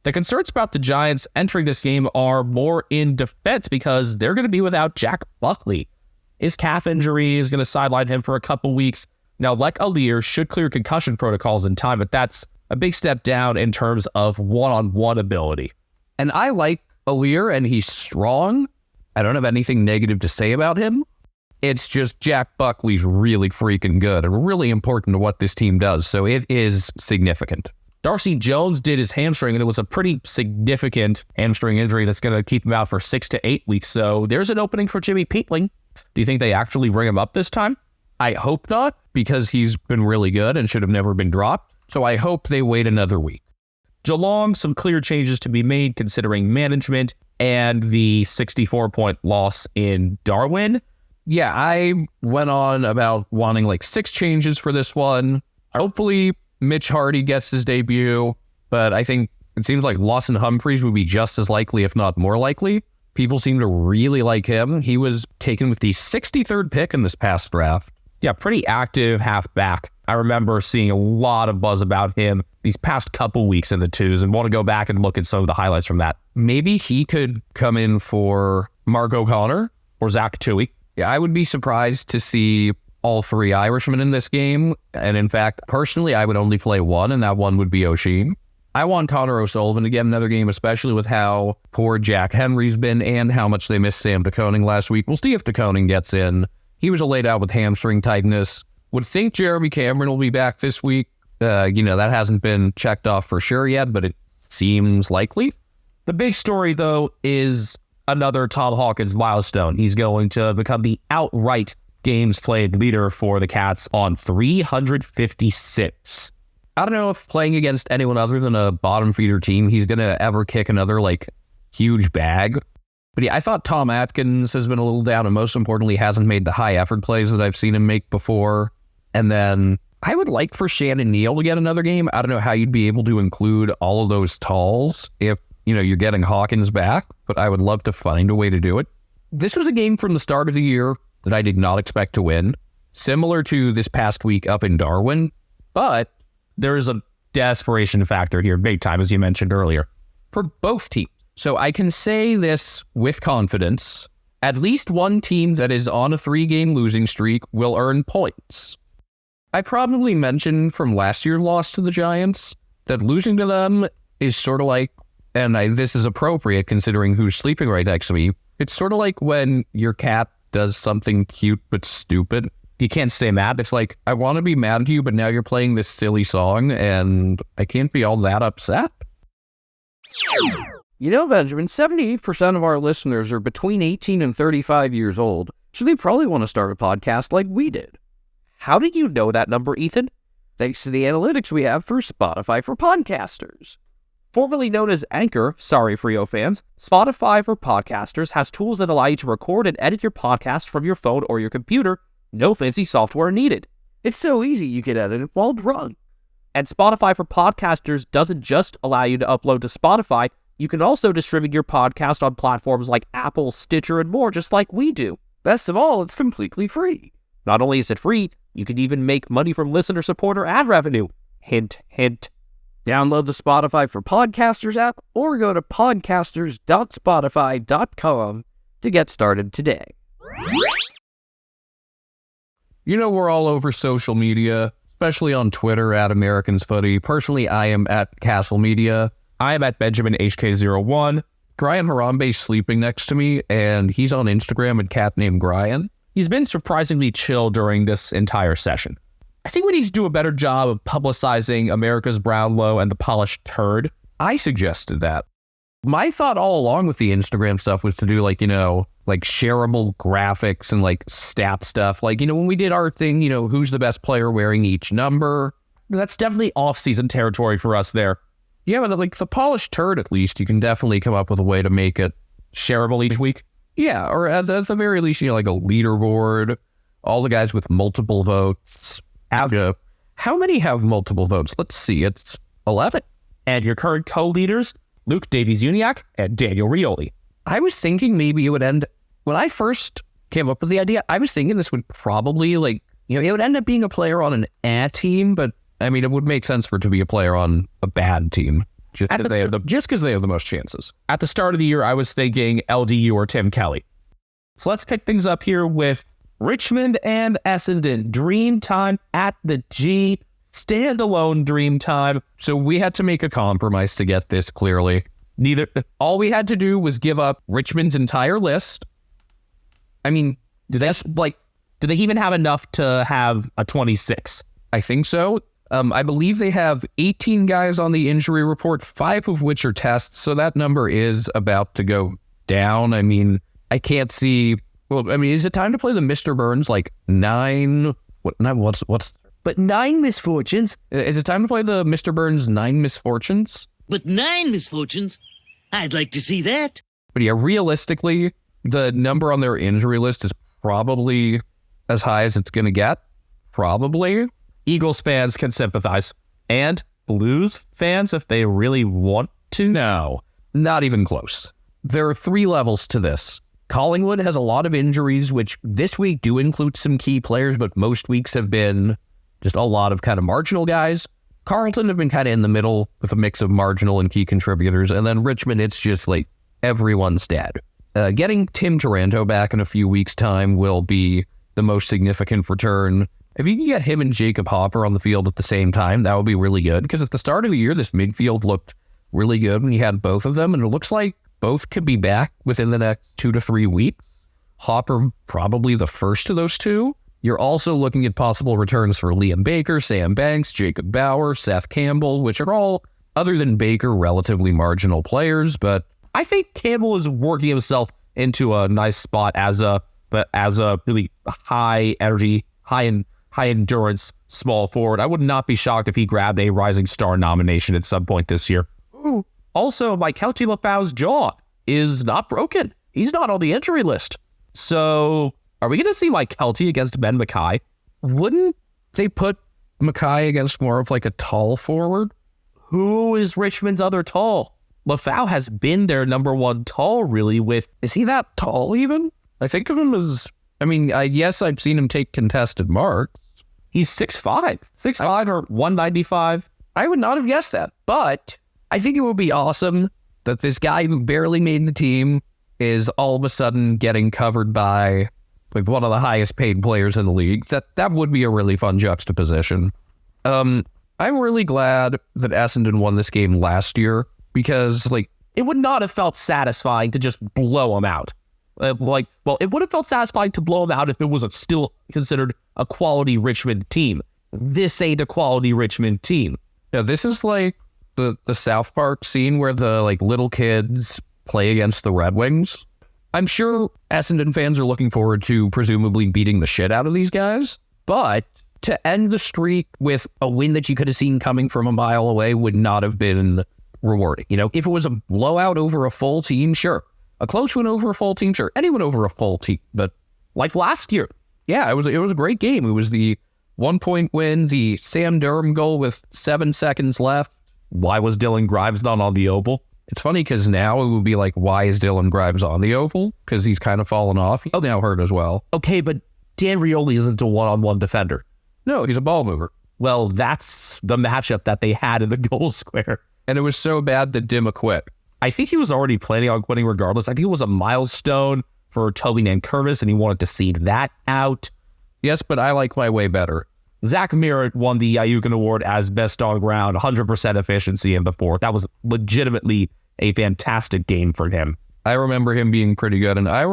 Speaker 4: The concerns about the Giants entering this game are more in defense because they're going to be without Jack Buckley. His calf injury is going to sideline him for a couple weeks. Now, Alir should clear concussion protocols in time, but that's a big step down in terms of one-on-one ability.
Speaker 8: And I like Alir, and he's strong. I don't have anything negative to say about him. It's just Jack Buckley's really freaking good and really important to what this team does, so it is significant.
Speaker 4: Darcy Jones did his hamstring, and it was a pretty significant hamstring injury that's going to keep him out for 6 to 8 weeks, so there's an opening for Jimmy Peatling. Do you think they actually bring him up this time?
Speaker 8: I hope not, because he's been really good and should have never been dropped, so I hope they wait another week.
Speaker 4: Geelong, some clear changes to be made considering management and the 64-point loss in Darwin.
Speaker 8: Yeah, I went on about wanting 6 changes for this one. Hopefully, Mitch Hardy gets his debut, but I think it seems like Lawson Humphreys would be just as likely, if not more likely. People seem to really like him. He was taken with the 63rd pick in this past draft.
Speaker 4: Yeah, pretty active halfback. I remember seeing a lot of buzz about him these past couple weeks in the twos and want to go back and look at some of the highlights from that.
Speaker 8: Maybe he could come in for Mark O'Connor
Speaker 4: or Zach Toohey.
Speaker 8: Yeah, I would be surprised to see all 3 Irishmen in this game. And in fact, personally, I would only play one, and that one would be O'Sheen. I want Connor O'Sullivan to get another game, especially with how poor Jack Henry's been and how much they missed Sam DeConing last week. We'll see if DeConing gets in. He was laid out with hamstring tightness. Would think Jeremy Cameron will be back this week. That hasn't been checked off for sure yet, but it seems likely.
Speaker 4: The big story, though, is another Tom Hawkins milestone. He's going to become the outright games played leader for the Cats on 356.
Speaker 8: I don't know if playing against anyone other than a bottom feeder team, he's going to ever kick another huge bag. But yeah, I thought Tom Atkins has been a little down, and most importantly, hasn't made the high effort plays that I've seen him make before. And then I would like for Shannon Neal to get another game. I don't know how you'd be able to include all of those talls if, you're getting Hawkins back, but I would love to find a way to do it. This was a game from the start of the year that I did not expect to win, similar to this past week up in Darwin, but
Speaker 4: there is a desperation factor here, big time, as you mentioned earlier,
Speaker 8: for both teams. So I can say this with confidence. At least one team that is on a 3-game losing streak will earn points. I probably mentioned from last year's loss to the Giants that losing to them is sort of like, this is appropriate considering who's sleeping right next to me. It's sort of like when your cat does something cute but stupid. You can't stay mad. It's like, I want to be mad at you, but now you're playing this silly song, and I can't be all that upset.
Speaker 9: You know, Benjamin, 78% of our listeners are between 18 and 35 years old, so they probably want to start a podcast like we did.
Speaker 4: How did you know that number, Ethan?
Speaker 9: Thanks to the analytics we have for Spotify for Podcasters.
Speaker 4: Formerly known as Anchor, sorry Frio fans, Spotify for Podcasters has tools that allow you to record and edit your podcast from your phone or your computer. No fancy software needed.
Speaker 9: It's so easy you can edit it while drunk.
Speaker 4: And Spotify for Podcasters doesn't just allow you to upload to Spotify, you can also distribute your podcast on platforms like Apple, Stitcher, and more, just like we do.
Speaker 9: Best of all, it's completely free.
Speaker 4: Not only is it free, you can even make money from listener support or ad revenue. Hint, hint.
Speaker 9: Download the Spotify for Podcasters app or go to podcasters.spotify.com to get started today.
Speaker 8: You know, we're all over social media, especially on Twitter at Americans Footy. Personally, I am at Castle Media.
Speaker 4: I am at Benjamin HK01.
Speaker 8: Brian Harambe's sleeping next to me, and he's on Instagram at cat named Brian.
Speaker 4: He's been surprisingly chill during this entire session. I think we need to do a better job of publicizing America's Brownlow and the Polished Turd.
Speaker 8: I suggested that. My thought all along with the Instagram stuff was to do like shareable graphics and like stat stuff. Like, when we did our thing, who's the best player wearing each number.
Speaker 4: That's definitely off-season territory for us there.
Speaker 8: Yeah, but like the Polished Turd, at least, you can definitely come up with a way to make it
Speaker 4: shareable each week.
Speaker 8: Yeah, or at the very least, like a leaderboard, all the guys with multiple votes. How many have multiple votes? Let's see, it's 11.
Speaker 4: And your current co-leaders, Luke Davies-Uniacke and Daniel Rioli.
Speaker 8: I was thinking maybe it would end, when I first came up with the idea, I was thinking this would probably it would end up being a player on an A team, but I mean, it would make sense for it to be a player on a bad team. Just because they have the most chances.
Speaker 4: At the start of the year, I was thinking LDU or Tim Kelly. So let's kick things up here with Richmond and Essendon. Dreamtime at the G. Standalone Dreamtime.
Speaker 8: So we had to make a compromise to get this clearly. All we had to do was give up Richmond's entire list. I mean,
Speaker 4: do they even have enough to have a 26?
Speaker 8: I think so. I believe they have 18 guys on the injury report, 5 of which are tests, so that number is about to go down. I mean, I can't see... Well, I mean, is it time to play the Mr. Burns, 9...
Speaker 4: But 9 misfortunes?
Speaker 8: Is it time to play the Mr. Burns 9 misfortunes?
Speaker 10: But 9 misfortunes? I'd like to see that.
Speaker 8: But yeah, realistically, the number on their injury list is probably as high as it's going to get. Probably.
Speaker 4: Eagles fans can sympathize. And Blues fans, if they really want to.
Speaker 8: No, not even close. There are 3 levels to this. Collingwood has a lot of injuries, which this week do include some key players, but most weeks have been just a lot of kind of marginal guys. Carlton have been kind of in the middle with a mix of marginal and key contributors. And then Richmond, it's just everyone's dead. Getting Tim Taranto back in a few weeks' time will be the most significant return. If you can get him and Jacob Hopper on the field at the same time, that would be really good. Because at the start of the year, this midfield looked really good when you had both of them. And it looks like both could be back within the next 2 to 3 weeks. Hopper probably the first of those 2. You're also looking at possible returns for Liam Baker, Sam Banks, Jacob Bauer, Seth Campbell, which are all, other than Baker, relatively marginal players. But
Speaker 4: I think Campbell is working himself into a nice spot as a really high energy, high endurance small forward. I would not be shocked if he grabbed a Rising Star nomination at some point this year.
Speaker 8: Ooh.
Speaker 4: Also, Kelty Lefau's jaw is not broken. He's not on the injury list. So, are we going to see Kelty against Ben Mackay?
Speaker 8: Wouldn't they put Mackay against more of a tall forward?
Speaker 4: Who is Richmond's other tall? Lefau has been their number 1 tall, really, with...
Speaker 8: Is he that tall, even? I think of him as... I mean, yes, I've seen him take contested marks.
Speaker 4: He's 6'5". 6'5" or 195.
Speaker 8: I would not have guessed that, but I think it would be awesome that this guy who barely made the team is all of a sudden getting covered by like one of the highest paid players in the league. That would be a really fun juxtaposition. I'm really glad that Essendon won this game last year because, like,
Speaker 4: it would not have felt satisfying to just blow them out. It would have felt satisfying to blow them out if it was still considered a quality Richmond team. This ain't a quality Richmond team.
Speaker 8: Yeah, this is like the South Park scene where the like little kids play against the Red Wings. I'm sure Essendon fans are looking forward to presumably beating the shit out of these guys, but to end the streak with a win that you could have seen coming from a mile away would not have been rewarding. You know, if it was a blowout over a full team, sure. A close one over a full team, sure. Anyone over a full team, but
Speaker 4: like last year.
Speaker 8: Yeah, it was a great game. It was the 1-point win, the Sam Durham goal with 7 seconds left.
Speaker 4: Why was Dylan Grimes not on the Oval?
Speaker 8: It's funny because now it would be like, why is Dylan Grimes on the Oval? Because he's kind of fallen off. He's now hurt as well.
Speaker 4: Okay, but Dan Rioli isn't a one-on-one defender.
Speaker 8: No, he's a ball mover.
Speaker 4: Well, that's the matchup that they had in the goal square.
Speaker 8: And it was so bad that Dimma quit.
Speaker 4: I think he was already planning on quitting regardless. I think it was a milestone for Toby Nankervis, and he wanted to see that out.
Speaker 8: Yes, but I like my way better.
Speaker 4: Zach Merritt won the Ayukin Award as best on ground, 100% efficiency in the fourth. That was legitimately a fantastic game for him.
Speaker 8: I remember him being pretty good, and I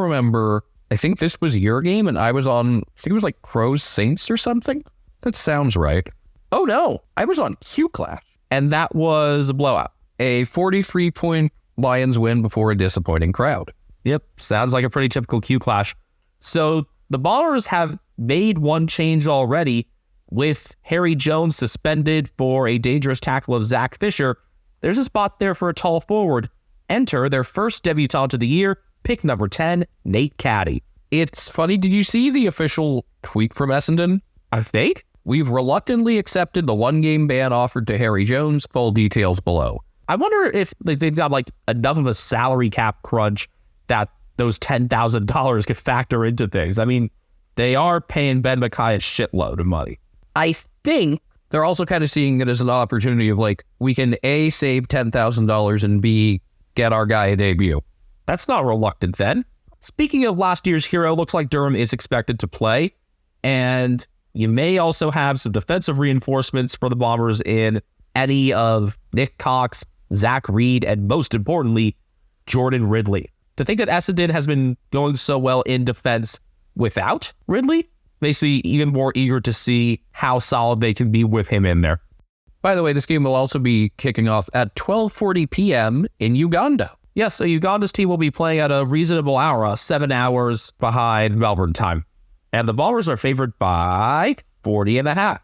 Speaker 8: think this was your game, and I was on, I think it was like Crows Saints or something. That sounds right. Oh no, I was on Q Clash,
Speaker 4: and that was a blowout.
Speaker 8: A 43-point Lions win before a disappointing crowd.
Speaker 4: Yep, sounds like a pretty typical Q Clash. So the Bombers have made one change already with Harry Jones suspended for a dangerous tackle of Zach Fisher. There's a spot there for a tall forward. Enter their first debutant of the year, pick number 10, Nate Caddy.
Speaker 8: It's funny, did you see the official tweet from Essendon?
Speaker 4: I think?
Speaker 8: We've reluctantly accepted the one-game ban offered to Harry Jones. Full details below.
Speaker 4: I wonder if they've got like enough of a salary cap crunch that those $10,000 could factor into things. I mean, they are paying Ben McKay a shitload of money.
Speaker 8: I think they're also kind of seeing it as an opportunity of like, we can A, save $10,000 and B, get our guy a debut.
Speaker 4: That's not reluctant then. Speaking of last year's hero, looks like Durham is expected to play. And you may also have some defensive reinforcements for the Bombers in any of Nick Cox, Zach Reed, and most importantly, Jordan Ridley. To think that Essendon has been going so well in defense without Ridley makes me even more eager to see how solid they can be with him in there.
Speaker 8: By the way, this game will also be kicking off at 12:40 p.m. in Uganda.
Speaker 4: Yes, so Uganda's team will be playing at a reasonable hour, 7 hours behind Melbourne time. And the Bombers are favored by 40.5.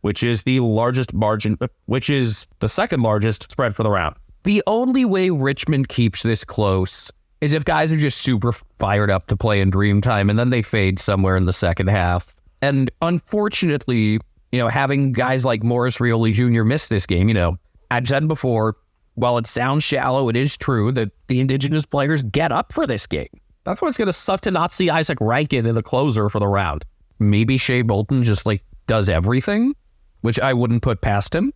Speaker 4: which is the largest margin, which is the second largest spread for the round.
Speaker 8: The only way Richmond keeps this close is if guys are just super fired up to play in Dreamtime and then they fade somewhere in the second half. And unfortunately, you know, having guys like Maurice Rioli Jr. miss this game, you know, I've said before, while it sounds shallow, it is true that the Indigenous players get up for this game.
Speaker 4: That's why it's going to suck to not see Isaac Rankin in the closer for the round.
Speaker 8: Maybe Shea Bolton just like does everything, which I wouldn't put past him.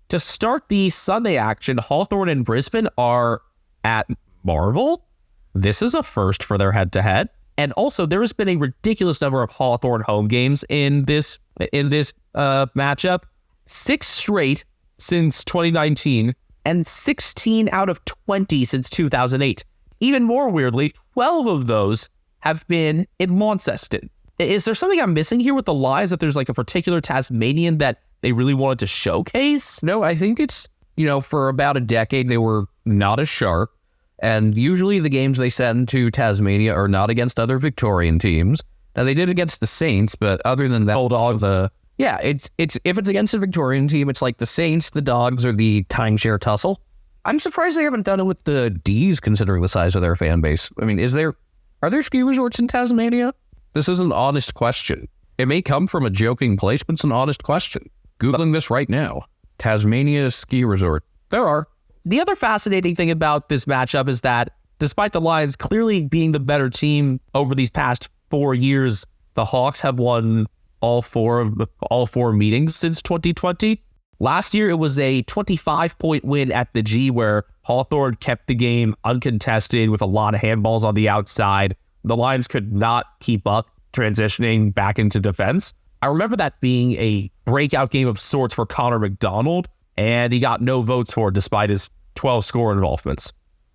Speaker 4: To start the Sunday action, Hawthorn and Brisbane are at Marvel. This is a first for their head-to-head. And also, there has been a ridiculous number of Hawthorn home games in this matchup. 6 straight since 2019, and 16 out of 20 since 2008. Even more weirdly, 12 of those have been in Launceston. Is there something I'm missing here with the Lions, that there's like a particular Tasmanian that they really wanted to showcase?
Speaker 8: No, I think it's, you know, for about a decade, they were not as sharp. And usually the games they send to Tasmania are not against other Victorian teams. Now, they did against the Saints, but other than that, it's if it's against a Victorian team, it's like the Saints, the Dogs, or the timeshare tussle. I'm surprised they haven't done it with the D's, considering the size of their fan base. I mean, are there ski resorts in Tasmania? This is an honest question. It may come from a joking place, but it's an honest question. Googling this right now. Tasmania ski resort. There are.
Speaker 4: The other fascinating thing about this matchup is that despite the Lions clearly being the better team over these past 4 years, the Hawks have won all four meetings since 2020. Last year, it was a 25-point win at the G where Hawthorn kept the game uncontested with a lot of handballs on the outside. The Lions could not keep up transitioning back into defense. I remember that being a breakout game of sorts for Connor McDonald, and he got no votes for it despite his 12 score involvements.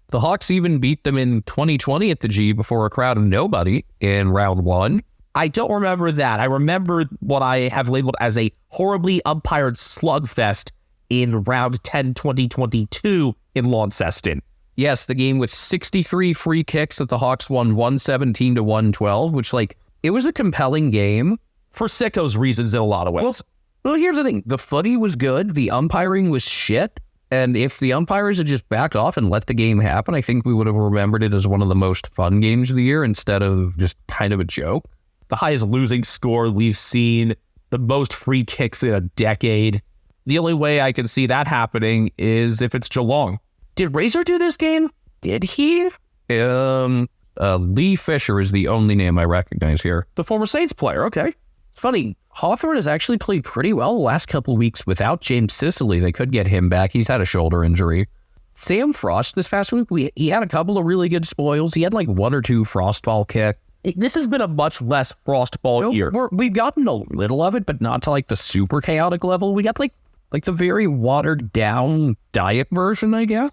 Speaker 8: The Hawks even beat them in 2020 at the G before a crowd of nobody in round 1.
Speaker 4: I don't remember that. I remember what I have labeled as a horribly umpired slugfest in round 10, 2022 in Launceston.
Speaker 8: Yes, the game with 63 free kicks that the Hawks won 117 to 112, which, it was a compelling game.
Speaker 4: For sickos reasons in a lot of ways.
Speaker 8: Well, here's the thing. The footy was good. The umpiring was shit. And if the umpires had just backed off and let the game happen, I think we would have remembered it as one of the most fun games of the year instead of just kind of a joke.
Speaker 4: The highest losing score we've seen, the most free kicks in a decade. The only way I can see that happening is if it's Geelong. Did Razor do this game? Did he?
Speaker 8: Lee Fisher is the only name I recognize here.
Speaker 4: The former Saints player, okay.
Speaker 8: It's funny, Hawthorne has actually played pretty well the last couple of weeks without James Sicily. They could get him back. He's had a shoulder injury. Sam Frost this past week, he had a couple of really good spoils. He had 1 or 2 frost ball kick.
Speaker 4: This has been a much less frost ball year.
Speaker 8: We've gotten a little of it, but not to the super chaotic level. We got the very watered down diet version, I guess.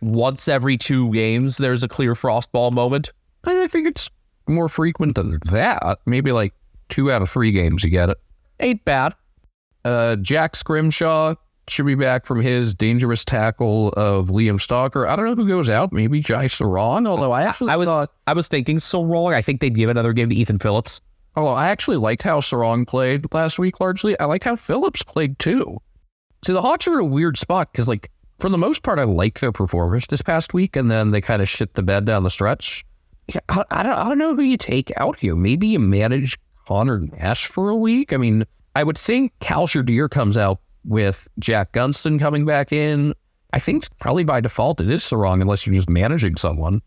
Speaker 4: Once every 2 games, there's a clear frost ball moment.
Speaker 8: I think it's more frequent than that. Maybe 2 out of 3 games you get it.
Speaker 4: Ain't bad.
Speaker 8: Jack Scrimshaw should be back from his dangerous tackle of Liam Stalker. I don't know who goes out. Maybe Jai Sarong, although
Speaker 4: I was thinking Sarong. I think they'd give another game to Ethan Phillips.
Speaker 8: Oh, I actually liked how Sarong played last week largely. I liked how Phillips played too. See, the Hawks are in a weird spot because for the most part, I like their performance this past week, and then they kind of shit the bed down the stretch. Yeah, I don't know who you take out here. Maybe you manage Connor Nash for a week. I mean, I would think Cal Sherdeer comes out with Jack Gunston coming back in. I think probably by default it is Sarong unless you're just managing someone.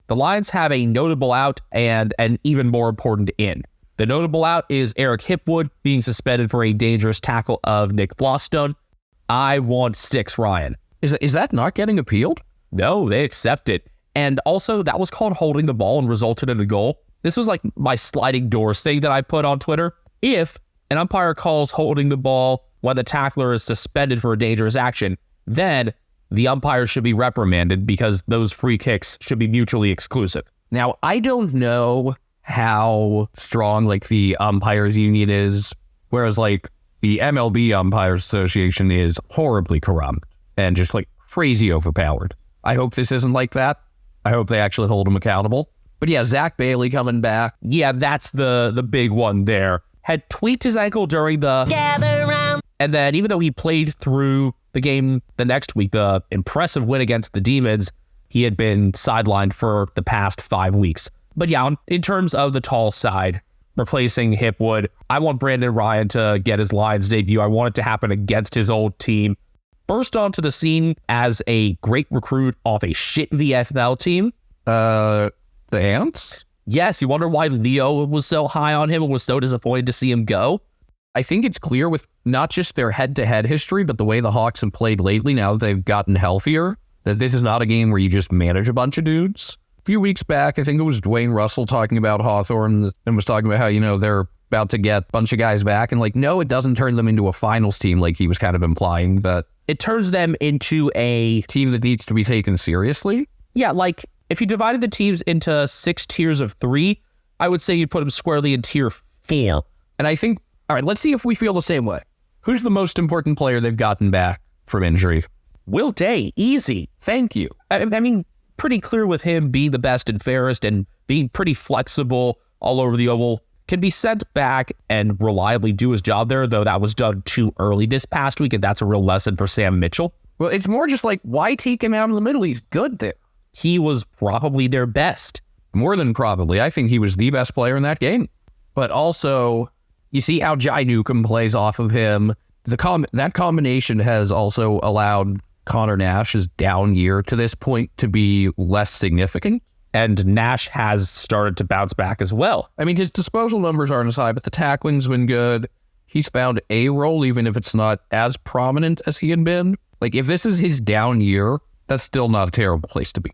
Speaker 4: The Lions have a notable out and an even more important in. The notable out is Eric Hipwood being suspended for a dangerous tackle of Nick Blostone. I want 6, Ryan.
Speaker 8: Is that not getting appealed?
Speaker 4: No, they accept it. And also, that was called holding the ball and resulted in a goal. This was my sliding doors thing that I put on Twitter. If an umpire calls holding the ball when the tackler is suspended for a dangerous action, then the umpire should be reprimanded because those free kicks should be mutually exclusive.
Speaker 8: Now, I don't know how strong the umpires union is, whereas the MLB Umpires Association is horribly corrupt and just crazy overpowered. I hope this isn't like that. I hope they actually hold him accountable. But yeah, Zach Bailey coming back.
Speaker 4: Yeah, that's the big one there. Had tweaked his ankle during the gather round. And then even though he played through the game the next week, the impressive win against the Demons, he had been sidelined for the past 5 weeks. But yeah, in terms of the tall side, replacing Hipwood, I want Brandon Ryan to get his Lions debut. I want it to happen against his old team. Burst onto the scene as a great recruit off a shit VFL team.
Speaker 8: The Ants?
Speaker 4: Yes, you wonder why Leo was so high on him and was so disappointed to see him go?
Speaker 8: I think it's clear with not just their head-to-head history, but the way the Hawks have played lately now that they've gotten healthier, that this is not a game where you just manage a bunch of dudes. A few weeks back, I think it was Dwayne Russell talking about Hawthorne and was talking about how, they're about to get a bunch of guys back. And no, it doesn't turn them into a finals team like he was kind of implying, but
Speaker 4: it turns them into a
Speaker 8: team that needs to be taken seriously.
Speaker 4: Yeah, if you divided the teams into 6 tiers of 3, I would say you'd put them squarely in tier 4.
Speaker 8: And I think, all right, let's see if we feel the same way. Who's the most important player they've gotten back from injury?
Speaker 4: Will Day, easy.
Speaker 8: Thank you.
Speaker 4: I mean, pretty clear with him being the best and fairest and being pretty flexible all over the oval. Can be sent back and reliably do his job there, though that was done too early this past week, and that's a real lesson for Sam Mitchell.
Speaker 8: Well, it's more just why take him out in the middle? He's good there.
Speaker 4: He was probably their best.
Speaker 8: More than probably. I think he was the best player in that game. But also, you see how Jai Newcomb plays off of him. That combination has also allowed Connor Nash's down year to this point to be less significant.
Speaker 4: And Nash has started to bounce back as well.
Speaker 8: I mean, his disposal numbers aren't as high, but the tackling's been good. He's found a role, even if it's not as prominent as he had been. If this is his down year, that's still not a terrible place to be.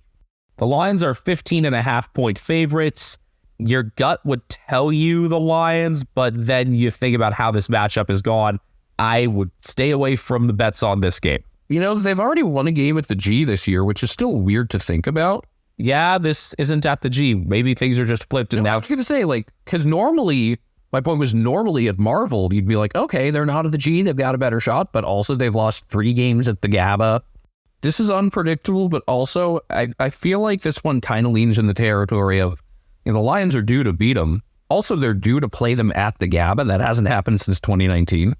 Speaker 4: The Lions are 15.5-point favorites. Your gut would tell you the Lions, but then you think about how this matchup is gone. I would stay away from the bets on this game.
Speaker 8: You know, they've already won a game at the G this year, which is still weird to think about.
Speaker 4: Yeah, this isn't at the G. Maybe things are just flipped. And
Speaker 8: now I was going to say, like, because normally, my point was normally at Marvel, you'd be like, okay, they're not at the G, they've got a better shot, but also they've lost 3 games at the GABA. This is unpredictable, but also I feel like this one kind of leans in the territory of, you know, the Lions are due to beat them. Also, they're due to play them at the GABA. That hasn't happened since 2019.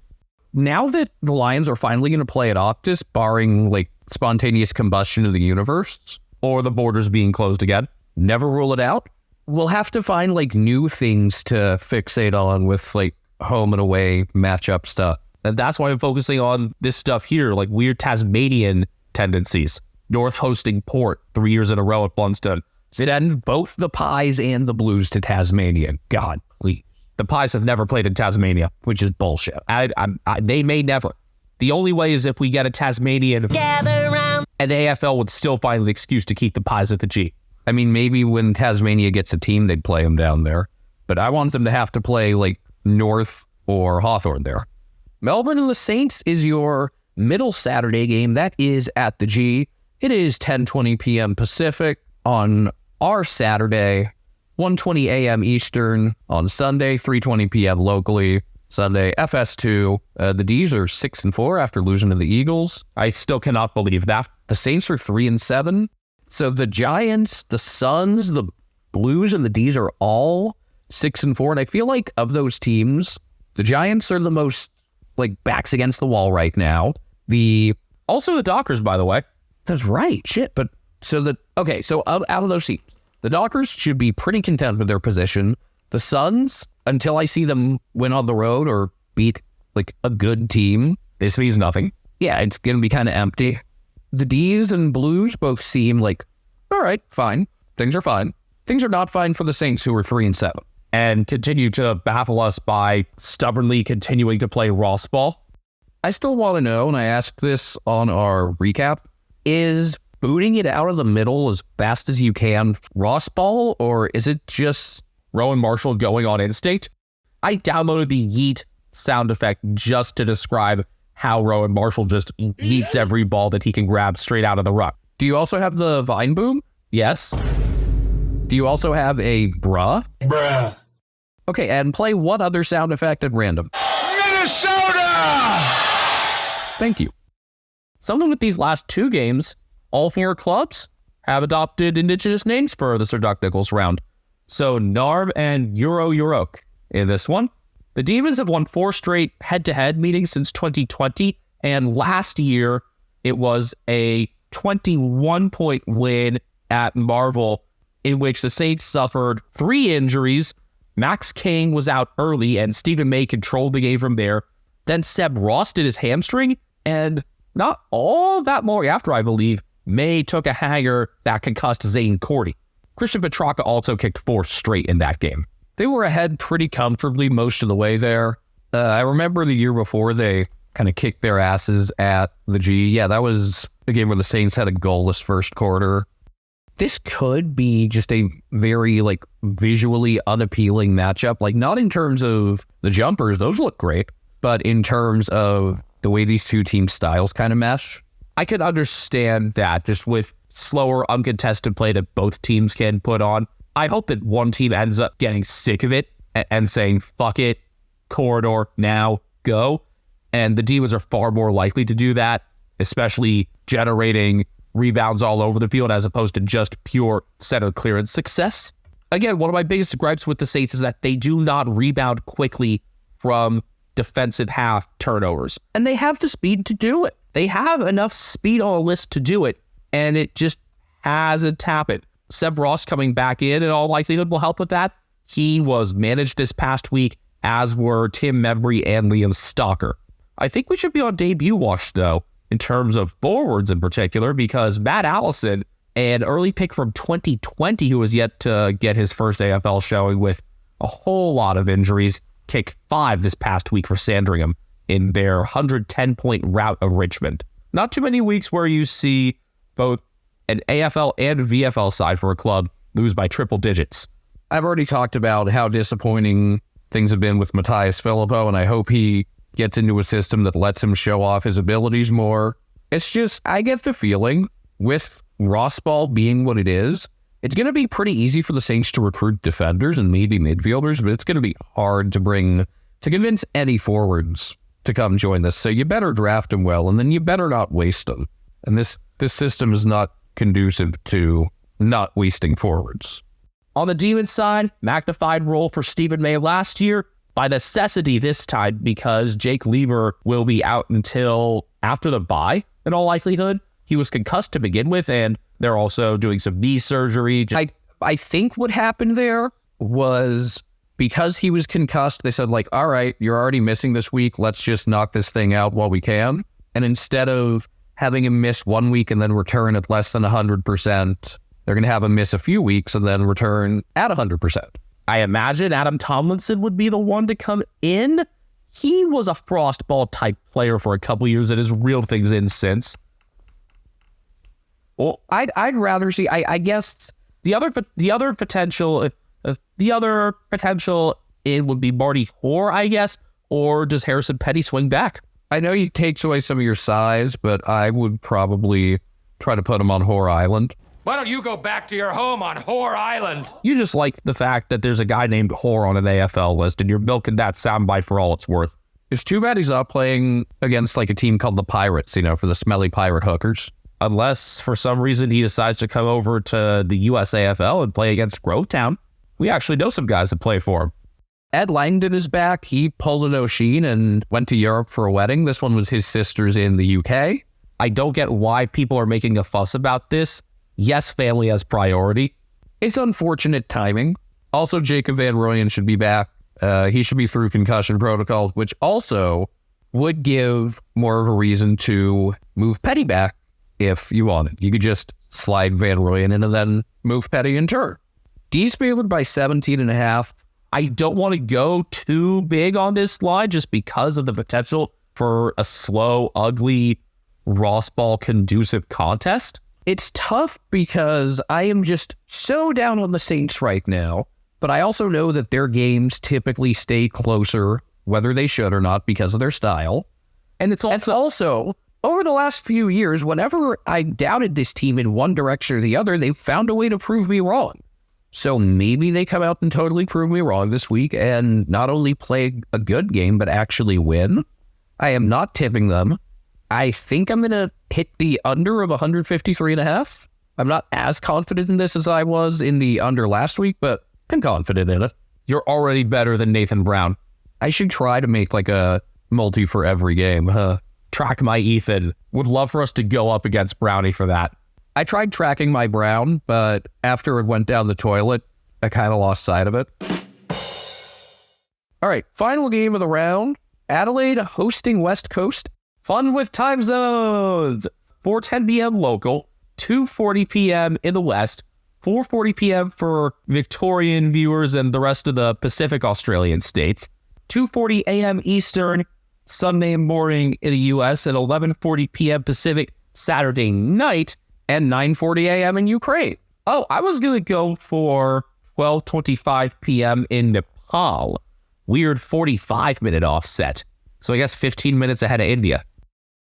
Speaker 8: Now that the Lions are finally going to play at Optus, barring like spontaneous combustion of the universe or the borders being closed again, never rule it out. We'll have to find like new things to fixate on with like home and away matchup stuff.
Speaker 4: And that's why I'm focusing on this stuff here, like weird Tasmanian tendencies. North hosting Port 3 years in a row at Blunston.
Speaker 8: It ended both the Pies and the Blues to Tasmania. God, please.
Speaker 4: The Pies have never played in Tasmania, which is bullshit. They may never. The only way is if we get a Tasmanian gather round, and the AFL would still find an excuse to keep the Pies at the G.
Speaker 8: I mean, maybe when Tasmania gets a team, they'd play them down there. But I want them to have to play like North or Hawthorn there. Melbourne and the Saints is your middle Saturday game. That is at the G. It is 10:20 p.m. Pacific on our Saturday. 1:20 a.m. Eastern on Sunday, 3:20 p.m. locally. Sunday, FS2. The D's are 6-4 after losing to the Eagles.
Speaker 4: I still cannot believe that.
Speaker 8: The Saints are 3-7. So the Giants, the Suns, the Blues, and the D's are all 6-4. And I feel like of those teams, the Giants are the most like backs against the wall right now.
Speaker 4: Also the Dockers, by the way.
Speaker 8: That's right. Shit. But so out of those teams, the Dockers should be pretty content with their position. The Suns, until I see them win on the road or beat like a good team,
Speaker 4: this means nothing.
Speaker 8: Yeah, it's going to be kind of empty. The D's and Blues both seem like, all right, fine. Things are fine. Things are not fine for the Saints, who are 3-7.
Speaker 4: And continue to baffle us by stubbornly continuing to play Ross ball.
Speaker 8: I still want to know, and I asked this on our recap, is booting it out of the middle as fast as you can Ross ball, or is it just
Speaker 4: Rowan Marshall going on instinct? I downloaded the yeet sound effect just to describe how Rowan Marshall just yeets every ball that he can grab straight out of the ruck.
Speaker 8: Do you also have the Vine Boom?
Speaker 4: Yes.
Speaker 8: Do you also have a bruh?
Speaker 2: Bruh.
Speaker 8: Okay, and play what other sound effect at random?
Speaker 2: Minnesota!
Speaker 8: Thank you.
Speaker 4: Something with these last 2 games, all 4 clubs have adopted Indigenous names for the Sir Doug Nicholls Round. So Narb and Urok in this one. The Demons have won 4 straight head-to-head meetings since 2020, and last year it was a 21-point win at Marvel in which the Saints suffered 3 injuries. Max King was out early, and Stephen May controlled the game from there. Then Seb Ross did his hamstring, and not all that long after, I believe, May took a hanger that concussed Zane Cordy. Christian Petrarca also kicked 4 straight in that game.
Speaker 8: They were ahead pretty comfortably most of the way there. I remember the year before they kind of kicked their asses at the G. Yeah, that was the game where the Saints had a goalless first quarter. This could be just a very like visually unappealing matchup. Like not in terms of the jumpers, those look great, but in terms of the way these 2 team styles kind of mesh.
Speaker 4: I could understand that just with slower, uncontested play that both teams can put on. I hope that one team ends up getting sick of it and saying, fuck it, corridor, now, go. And the Demons are far more likely to do that, especially generating rebounds all over the field as opposed to just pure center clearance success. Again, one of my biggest gripes with the Saints is that they do not rebound quickly from defensive half turnovers. And they have the speed to do it. They have enough speed on a list to do it, and it just hasn't happened. Seb Ross coming back in all likelihood will help with that. He was managed this past week, as were Tim Membry and Liam Stalker. I think we should be on debut watch, though, in terms of forwards in particular, because Matt Allison, an early pick from 2020 who was yet to get his first AFL showing with a whole lot of injuries, kicked 5 this past week for Sandringham in their 110-point rout of Richmond. Not too many weeks where you see both an AFL and VFL side for a club lose by triple digits.
Speaker 8: I've already talked about how disappointing things have been with Matthias Filippo, and I hope he gets into a system that lets him show off his abilities more. It's just, I get the feeling, with Ross ball being what it is, it's going to be pretty easy for the Saints to recruit defenders and maybe midfielders, but it's going to be hard to convince any forwards to come join this. So you better draft them well, and then you better not waste them. And this system is not conducive to not wasting forwards.
Speaker 4: On the Demons side, magnified role for Stephen May last year, by necessity this time because Jake Lever will be out until after the bye, in all likelihood. He was concussed to begin with, and they're also doing some knee surgery.
Speaker 8: I think what happened there was because he was concussed, they said, like, all right, you're already missing this week. Let's just knock this thing out while we can. And instead of having him miss 1 week and then return at less than 100%, they're going to have him miss a few weeks and then return at 100%.
Speaker 4: I imagine Adam Tomlinson would be the one to come in. He was a frostball type player for a couple years and has reeled things in since.
Speaker 8: Well, I'd rather see. I guess
Speaker 4: the other potential in would be Marty Hoare, I guess, or does Harrison Petty swing back?
Speaker 8: I know he takes away some of your size, but I would probably try to put him on Hoare Island.
Speaker 3: Why don't you go back to your home on Whore Island?
Speaker 4: You just like the fact that there's a guy named Hoare on an AFL list, and you're milking that soundbite for all it's worth.
Speaker 8: It's too bad he's not playing against like a team called the Pirates, for the smelly pirate hookers.
Speaker 4: Unless, for some reason, he decides to come over to the USAFL and play against Grovetown. We actually know some guys that play for him.
Speaker 8: Ed Langdon is back. He pulled an O'Sheen and went to Europe for a wedding. This one was his sister's in the UK.
Speaker 4: I don't get why people are making a fuss about this. Yes, family has priority.
Speaker 8: It's unfortunate timing. Also, Jacob Van Rooyen should be back. He should be through concussion protocols, which also would give more of a reason to move Petty back if you wanted. You could just slide Van Rooyen in and then move Petty in turn. D's favored by 17.5.
Speaker 4: I don't want to go too big on this line just because of the potential for a slow, ugly, Ross ball conducive contest.
Speaker 8: It's tough because I am just so down on the Saints right now, but I also know that their games typically stay closer, whether they should or not, because of their style. And it's also over the last few years, whenever I doubted this team in one direction or the other, they've found a way to prove me wrong. So maybe they come out and totally prove me wrong this week and not only play a good game, but actually win. I am not tipping them. I think I'm going to hit the under of 153.5. I'm not as confident in this as I was in the under last week, but I'm confident in it.
Speaker 4: You're already better than Nathan Brown.
Speaker 8: I should try to make like a multi for every game.
Speaker 4: Track my Ethan. Would love for us to go up against Brownie for that.
Speaker 8: I tried tracking my Brown, but after it went down the toilet, I kind of lost sight of it. All right, final game of the round. Adelaide hosting West Coast.
Speaker 4: Fun with time zones. 4:10 p.m. local, 2:40 p.m. in the West, 4:40 p.m. for Victorian viewers and the rest of the Pacific Australian states, 2:40 a.m. Eastern, Sunday morning in the U.S., and 11:40 p.m. Pacific Saturday night,
Speaker 8: and 9:40 a.m. in Ukraine.
Speaker 4: Oh, I was going to go for 12:25 p.m. in Nepal. Weird 45-minute offset. So I guess 15 minutes ahead of India.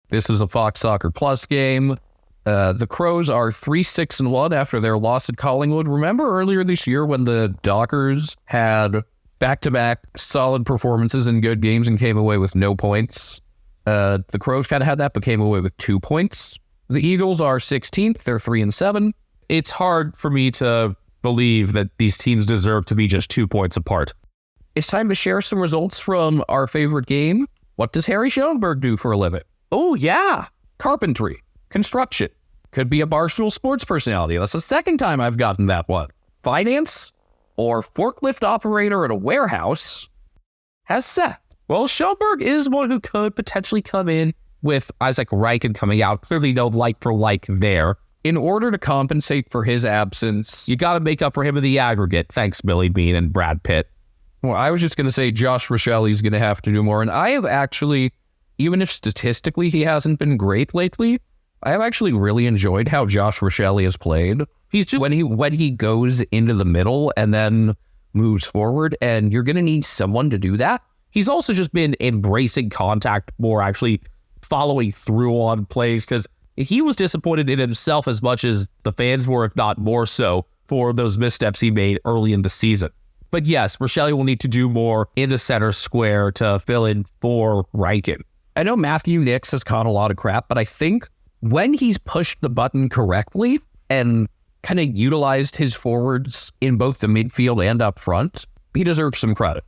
Speaker 8: This is a Fox Soccer Plus game. The Crows are 3-6-1 after their loss at Collingwood. Remember earlier this year when the Dockers had back-to-back solid performances in good games and came away with no points? The Crows kind of had that, but came away with 2 points. The Eagles are 16th. They're 3-7.
Speaker 4: It's hard for me to believe that these teams deserve to be just 2 points apart.
Speaker 8: It's time to share some results from our favorite game. What does Harry Schoenberg do for a living?
Speaker 4: Oh, yeah.
Speaker 8: Carpentry. Construction. Could be a Barstool sports personality. That's the second time I've gotten that one. Finance or forklift operator at a warehouse has set.
Speaker 4: Well, Schoenberg is one who could potentially come in with Isaac Reichen coming out. Clearly no like for like there.
Speaker 8: In order to compensate for his absence,
Speaker 4: you got to make up for him in the aggregate. Thanks, Billy Bean and Brad Pitt.
Speaker 8: Well, I was just going to say Josh Rochelli's going to have to do more. And I have actually, even if statistically he hasn't been great lately, I have actually really enjoyed how Josh Rochelli has played. He's just when he goes into the middle and then moves forward, and you're going to need someone to do that.
Speaker 4: He's also just been embracing contact more, actually following through on plays, because he was disappointed in himself as much as the fans were, if not more so, for those missteps he made early in the season. But yes, Rochelle will need to do more in the center square to fill in for Riken.
Speaker 8: I know Matthew Nix has caught a lot of crap, but I think when he's pushed the button correctly and kind of utilized his forwards in both the midfield and up front, he deserves some credit.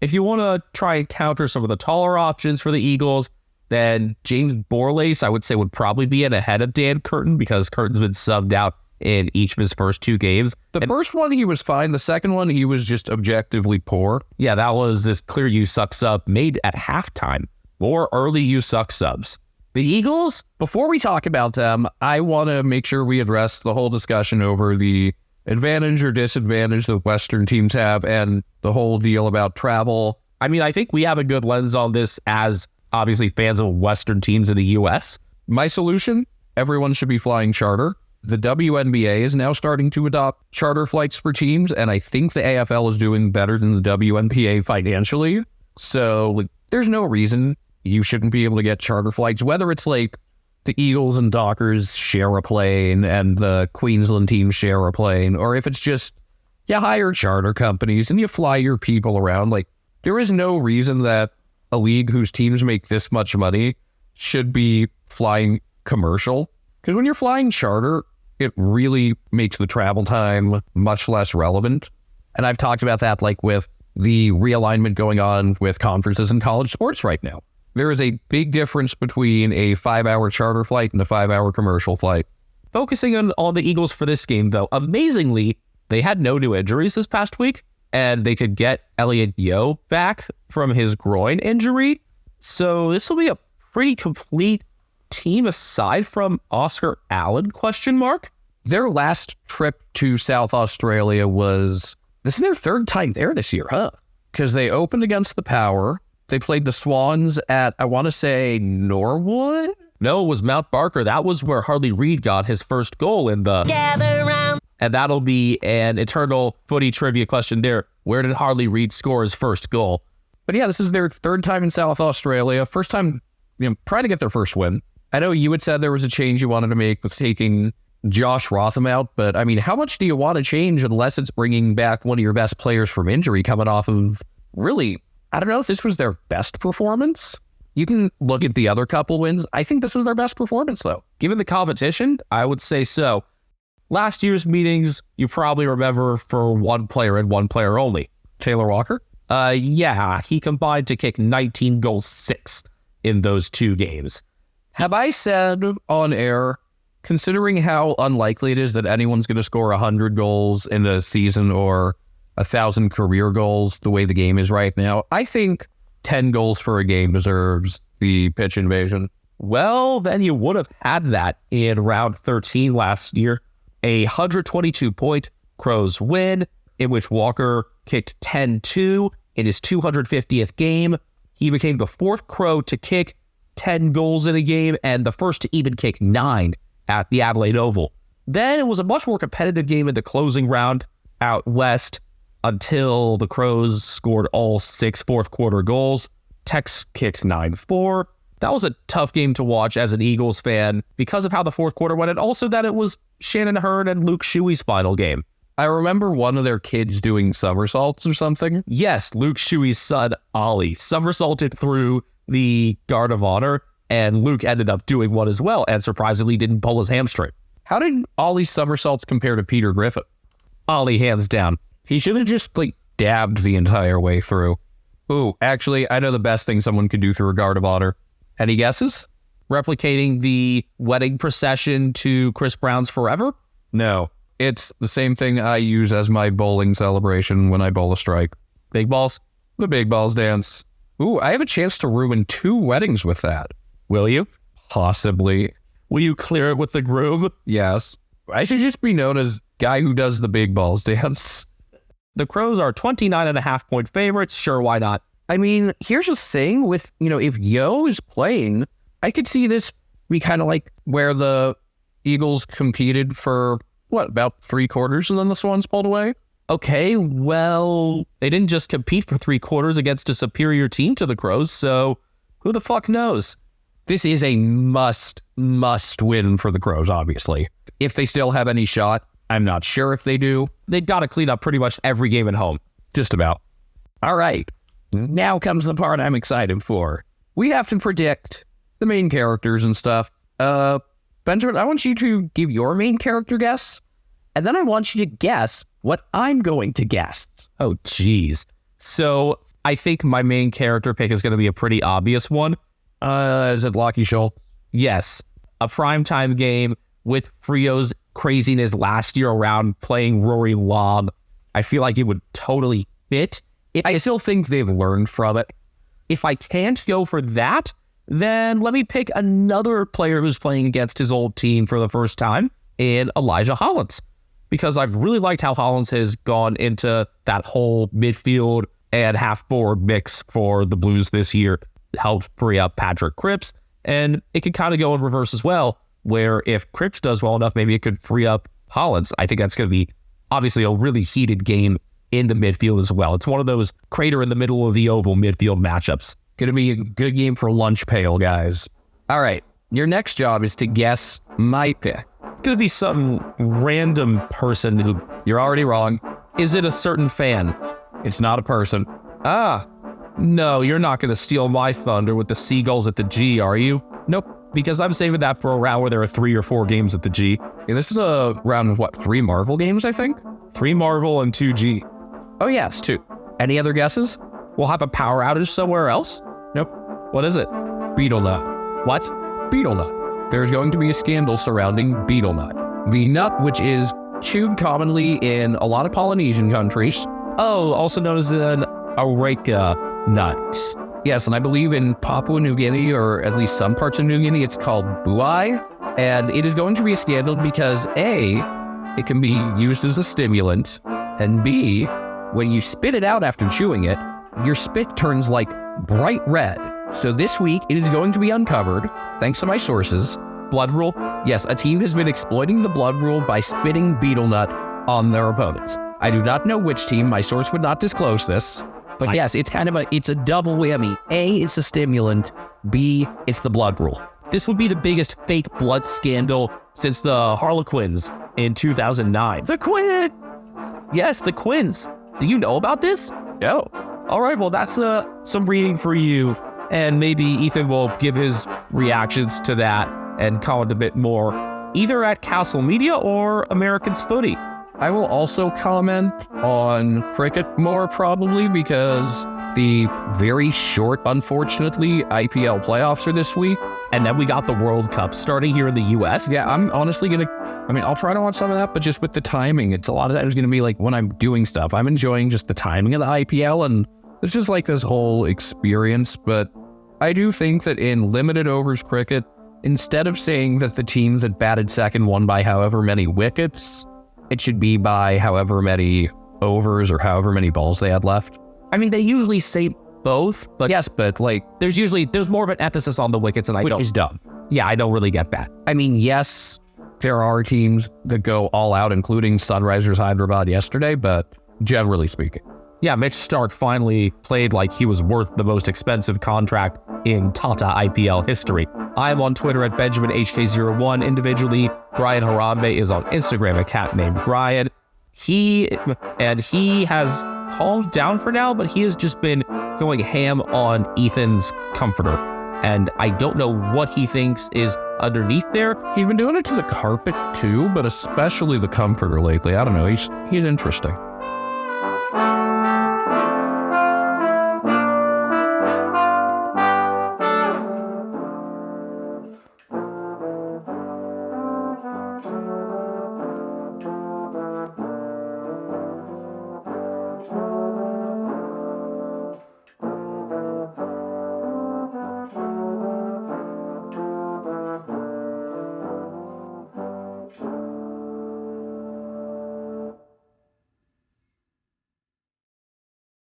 Speaker 4: If you want to try and counter some of the taller options for the Eagles, then James Borlace, I would say, would probably be in ahead of Dan Curtin, because Curtin's been subbed out in each of his first 2 games.
Speaker 8: The first one, he was fine. The second one, he was just objectively poor.
Speaker 4: Yeah, that was this clear you suck sub made at halftime. More early you suck subs.
Speaker 8: The Eagles, before we talk about them, I want to make sure we address the whole discussion over the advantage or disadvantage that Western teams have and the whole deal about travel.
Speaker 4: I mean, I think we have a good lens on this as obviously fans of Western teams in the U.S.
Speaker 8: My solution, everyone should be flying charter. The WNBA is now starting to adopt charter flights for teams, and I think the AFL is doing better than the WNBA financially. So there's no reason you shouldn't be able to get charter flights, whether it's like the Eagles and Dockers share a plane and the Queensland team share a plane, or if it's just you hire charter companies and you fly your people around. Like, there is no reason that a league whose teams make this much money should be flying commercial. Because when you're flying charter, it really makes the travel time much less relevant. And I've talked about that like with the realignment going on with conferences in college sports right now. There is a big difference between a 5-hour charter flight and a 5-hour commercial flight.
Speaker 4: Focusing on the Eagles for this game, though, amazingly, they had no new injuries this past week, and they could get Elliot Yeo back from his groin injury. So this will be a pretty complete team aside from Oscar Allen, ?
Speaker 8: Their last trip to South Australia this is their 3rd time there this year, huh? Because they opened against the Power. They played the Swans at, I want to say, Norwood?
Speaker 4: No, it was Mount Barker. That was where Harley Reid got his first goal in the... Gather round. And that'll be an eternal footy trivia question there. Where did Harley Reid score his first goal?
Speaker 8: But yeah, this is their 3rd time in South Australia. First time, trying to get their first win. I know you had said there was a change you wanted to make with taking Josh Rotham out, but I mean, how much do you want to change unless it's bringing back one of your best players from injury coming off of really... I don't know if this was their best performance. You can look at the other couple wins. I think this was their best performance, though.
Speaker 4: Given the competition, I would say so. Last year's meetings, you probably remember for one player and one player only.
Speaker 8: Taylor Walker?
Speaker 4: Yeah, he combined to kick 19 goals 6 in those 2 games.
Speaker 8: Have I said on air, considering how unlikely it is that anyone's going to score 100 goals in a season or 1,000 career goals the way the game is right now, I think 10 goals for a game deserves the pitch invasion.
Speaker 4: Well, then you would have had that in round 13 last year. A 122-point Crows win, in which Walker kicked 10-2 in his 250th game. He became the 4th Crow to kick 10 goals in a game and the first to even kick 9 at the Adelaide Oval. Then it was a much more competitive game in the closing round out west, until the Crows scored all 6 fourth-quarter goals. Tex kicked 9-4. That was a tough game to watch as an Eagles fan because of how the fourth quarter went, and also that it was Shannon Hearn and Luke Shuey's final game.
Speaker 8: I remember one of their kids doing somersaults or something.
Speaker 4: Yes, Luke Shuey's son, Ollie, somersaulted through the Guard of Honor, and Luke ended up doing one as well, and surprisingly didn't pull his hamstring.
Speaker 8: How did Ollie's somersaults compare to Peter Griffin?
Speaker 4: Ollie, hands down.
Speaker 8: He should have just, dabbed the entire way through. Ooh, actually, I know the best thing someone could do through a Guard of Honor. Any guesses?
Speaker 4: Replicating the wedding procession to Chris Brown's Forever?
Speaker 8: No. It's the same thing I use as my bowling celebration when I bowl a strike.
Speaker 4: Big balls?
Speaker 8: The big balls dance. Ooh, I have a chance to ruin 2 weddings with that.
Speaker 4: Will you?
Speaker 8: Possibly.
Speaker 4: Will you clear it with the groom?
Speaker 8: Yes. I should just be known as guy who does the big balls dance.
Speaker 4: The Crows are 29.5-point favorites. Sure, why not?
Speaker 8: I mean, here's the thing with, if Yo is playing, I could see this be kind of like where the Eagles competed for, about 3/4, and then the Swans pulled away?
Speaker 4: Okay, well, they didn't just compete for 3/4 against a superior team to the Crows, so who the fuck knows?
Speaker 8: This is a must win for the Crows, obviously. If they still have any shot, I'm not sure if they do.
Speaker 4: They've got to clean up pretty much every game at home.
Speaker 8: Just about. All right, now comes the part I'm excited for. We have to predict the main characters and stuff. Benjamin, I want you to give your main character guess, and then I want you to guess what I'm going to guess.
Speaker 4: Oh, geez. So I think my main character pick is going to be a pretty obvious one.
Speaker 8: Is it Lockie Schultz?
Speaker 4: Yes. A primetime game with Frio's craziness last year around playing Rory Lobb. I feel like it would totally fit.
Speaker 8: I still think they've learned from it.
Speaker 4: If I can't go for that, then let me pick another player who's playing against his old team for the first time in Elijah Hollins. Because I've really liked how Hollins has gone into that whole midfield and half-forward mix for the Blues this year. Helped free up Patrick Cripps, and it could kind of go in reverse as well, where if Cripps does well enough, maybe it could free up Hollins. I think that's going to be obviously a really heated game in the midfield as well. It's one of those crater in the middle of the oval midfield matchups.
Speaker 8: Going to be a good game for lunch pail, guys. All right, your next job is to guess my pick.
Speaker 4: It's going to be some random person who...
Speaker 8: You're already wrong.
Speaker 4: Is it a certain fan?
Speaker 8: It's not a person.
Speaker 4: No, you're not going to steal my thunder with the Seagulls at the G, are you?
Speaker 8: Nope.
Speaker 4: Because I'm saving that for a round where there are 3 or 4 games at the G.
Speaker 8: Yeah, this is a round of 3 Marvel games, I think?
Speaker 4: 3 Marvel and 2 G.
Speaker 8: Oh, yes, 2. Any other guesses?
Speaker 4: We'll have a power outage somewhere else?
Speaker 8: Nope.
Speaker 4: What is it?
Speaker 8: Beetle nut.
Speaker 4: What?
Speaker 8: Beetle nut. There's going to be a scandal surrounding beetle nut. The nut, which is chewed commonly in a lot of Polynesian countries.
Speaker 4: Oh, also known as an areca nut.
Speaker 8: Yes, and I believe in Papua New Guinea, or at least some parts of New Guinea, it's called buai. And it is going to be a scandal because A, it can be used as a stimulant, and B, when you spit it out after chewing it, your spit turns like bright red. So this week, it is going to be uncovered, thanks to my sources.
Speaker 4: Blood rule?
Speaker 8: Yes, a team has been exploiting the blood rule by spitting beetle nut on their opponents. I do not know which team, my source would not disclose this. But yes, it's kind of it's a double whammy. A, it's a stimulant. B, it's the blood rule.
Speaker 4: This would be the biggest fake blood scandal since the Harlequins in 2009.
Speaker 8: The Quinn!
Speaker 4: Yes, the Quins. Do you know about this?
Speaker 8: No.
Speaker 4: All right, well, that's some reading for you. And maybe Ethan will give his reactions to that and comment a bit more, either at Castle Media or Americans Footy.
Speaker 8: I will also comment on cricket more probably because the very short, unfortunately, IPL playoffs are this week.
Speaker 4: And then we got the World Cup starting here in the U.S.
Speaker 8: Yeah, I'm honestly I'll try to watch some of that, but just with the timing, it's a lot of that is going to be like when I'm doing stuff. I'm enjoying just the timing of the IPL, and it's just like this whole experience. But I do think that in limited overs cricket, instead of saying that the team that batted second won by however many wickets, it should be by however many overs or however many balls they had left.
Speaker 4: I mean, they usually say both, but
Speaker 8: yes, but
Speaker 4: there's more of an emphasis on the wickets, and
Speaker 8: which is dumb.
Speaker 4: Yeah, I don't really get that.
Speaker 8: I mean, yes, there are teams that go all out, including Sunrisers Hyderabad yesterday, but generally speaking.
Speaker 4: Yeah, Mitch Stark finally played like he was worth the most expensive contract in Tata IPL history. I'm on Twitter at BenjaminHK01 individually. Brian Harambe is on Instagram, a cat named Brian. He has calmed down for now, but he has just been going ham on Ethan's comforter. And I don't know what he thinks is underneath there.
Speaker 8: He's been doing it to the carpet too, but especially the comforter lately. I don't know. He's interesting.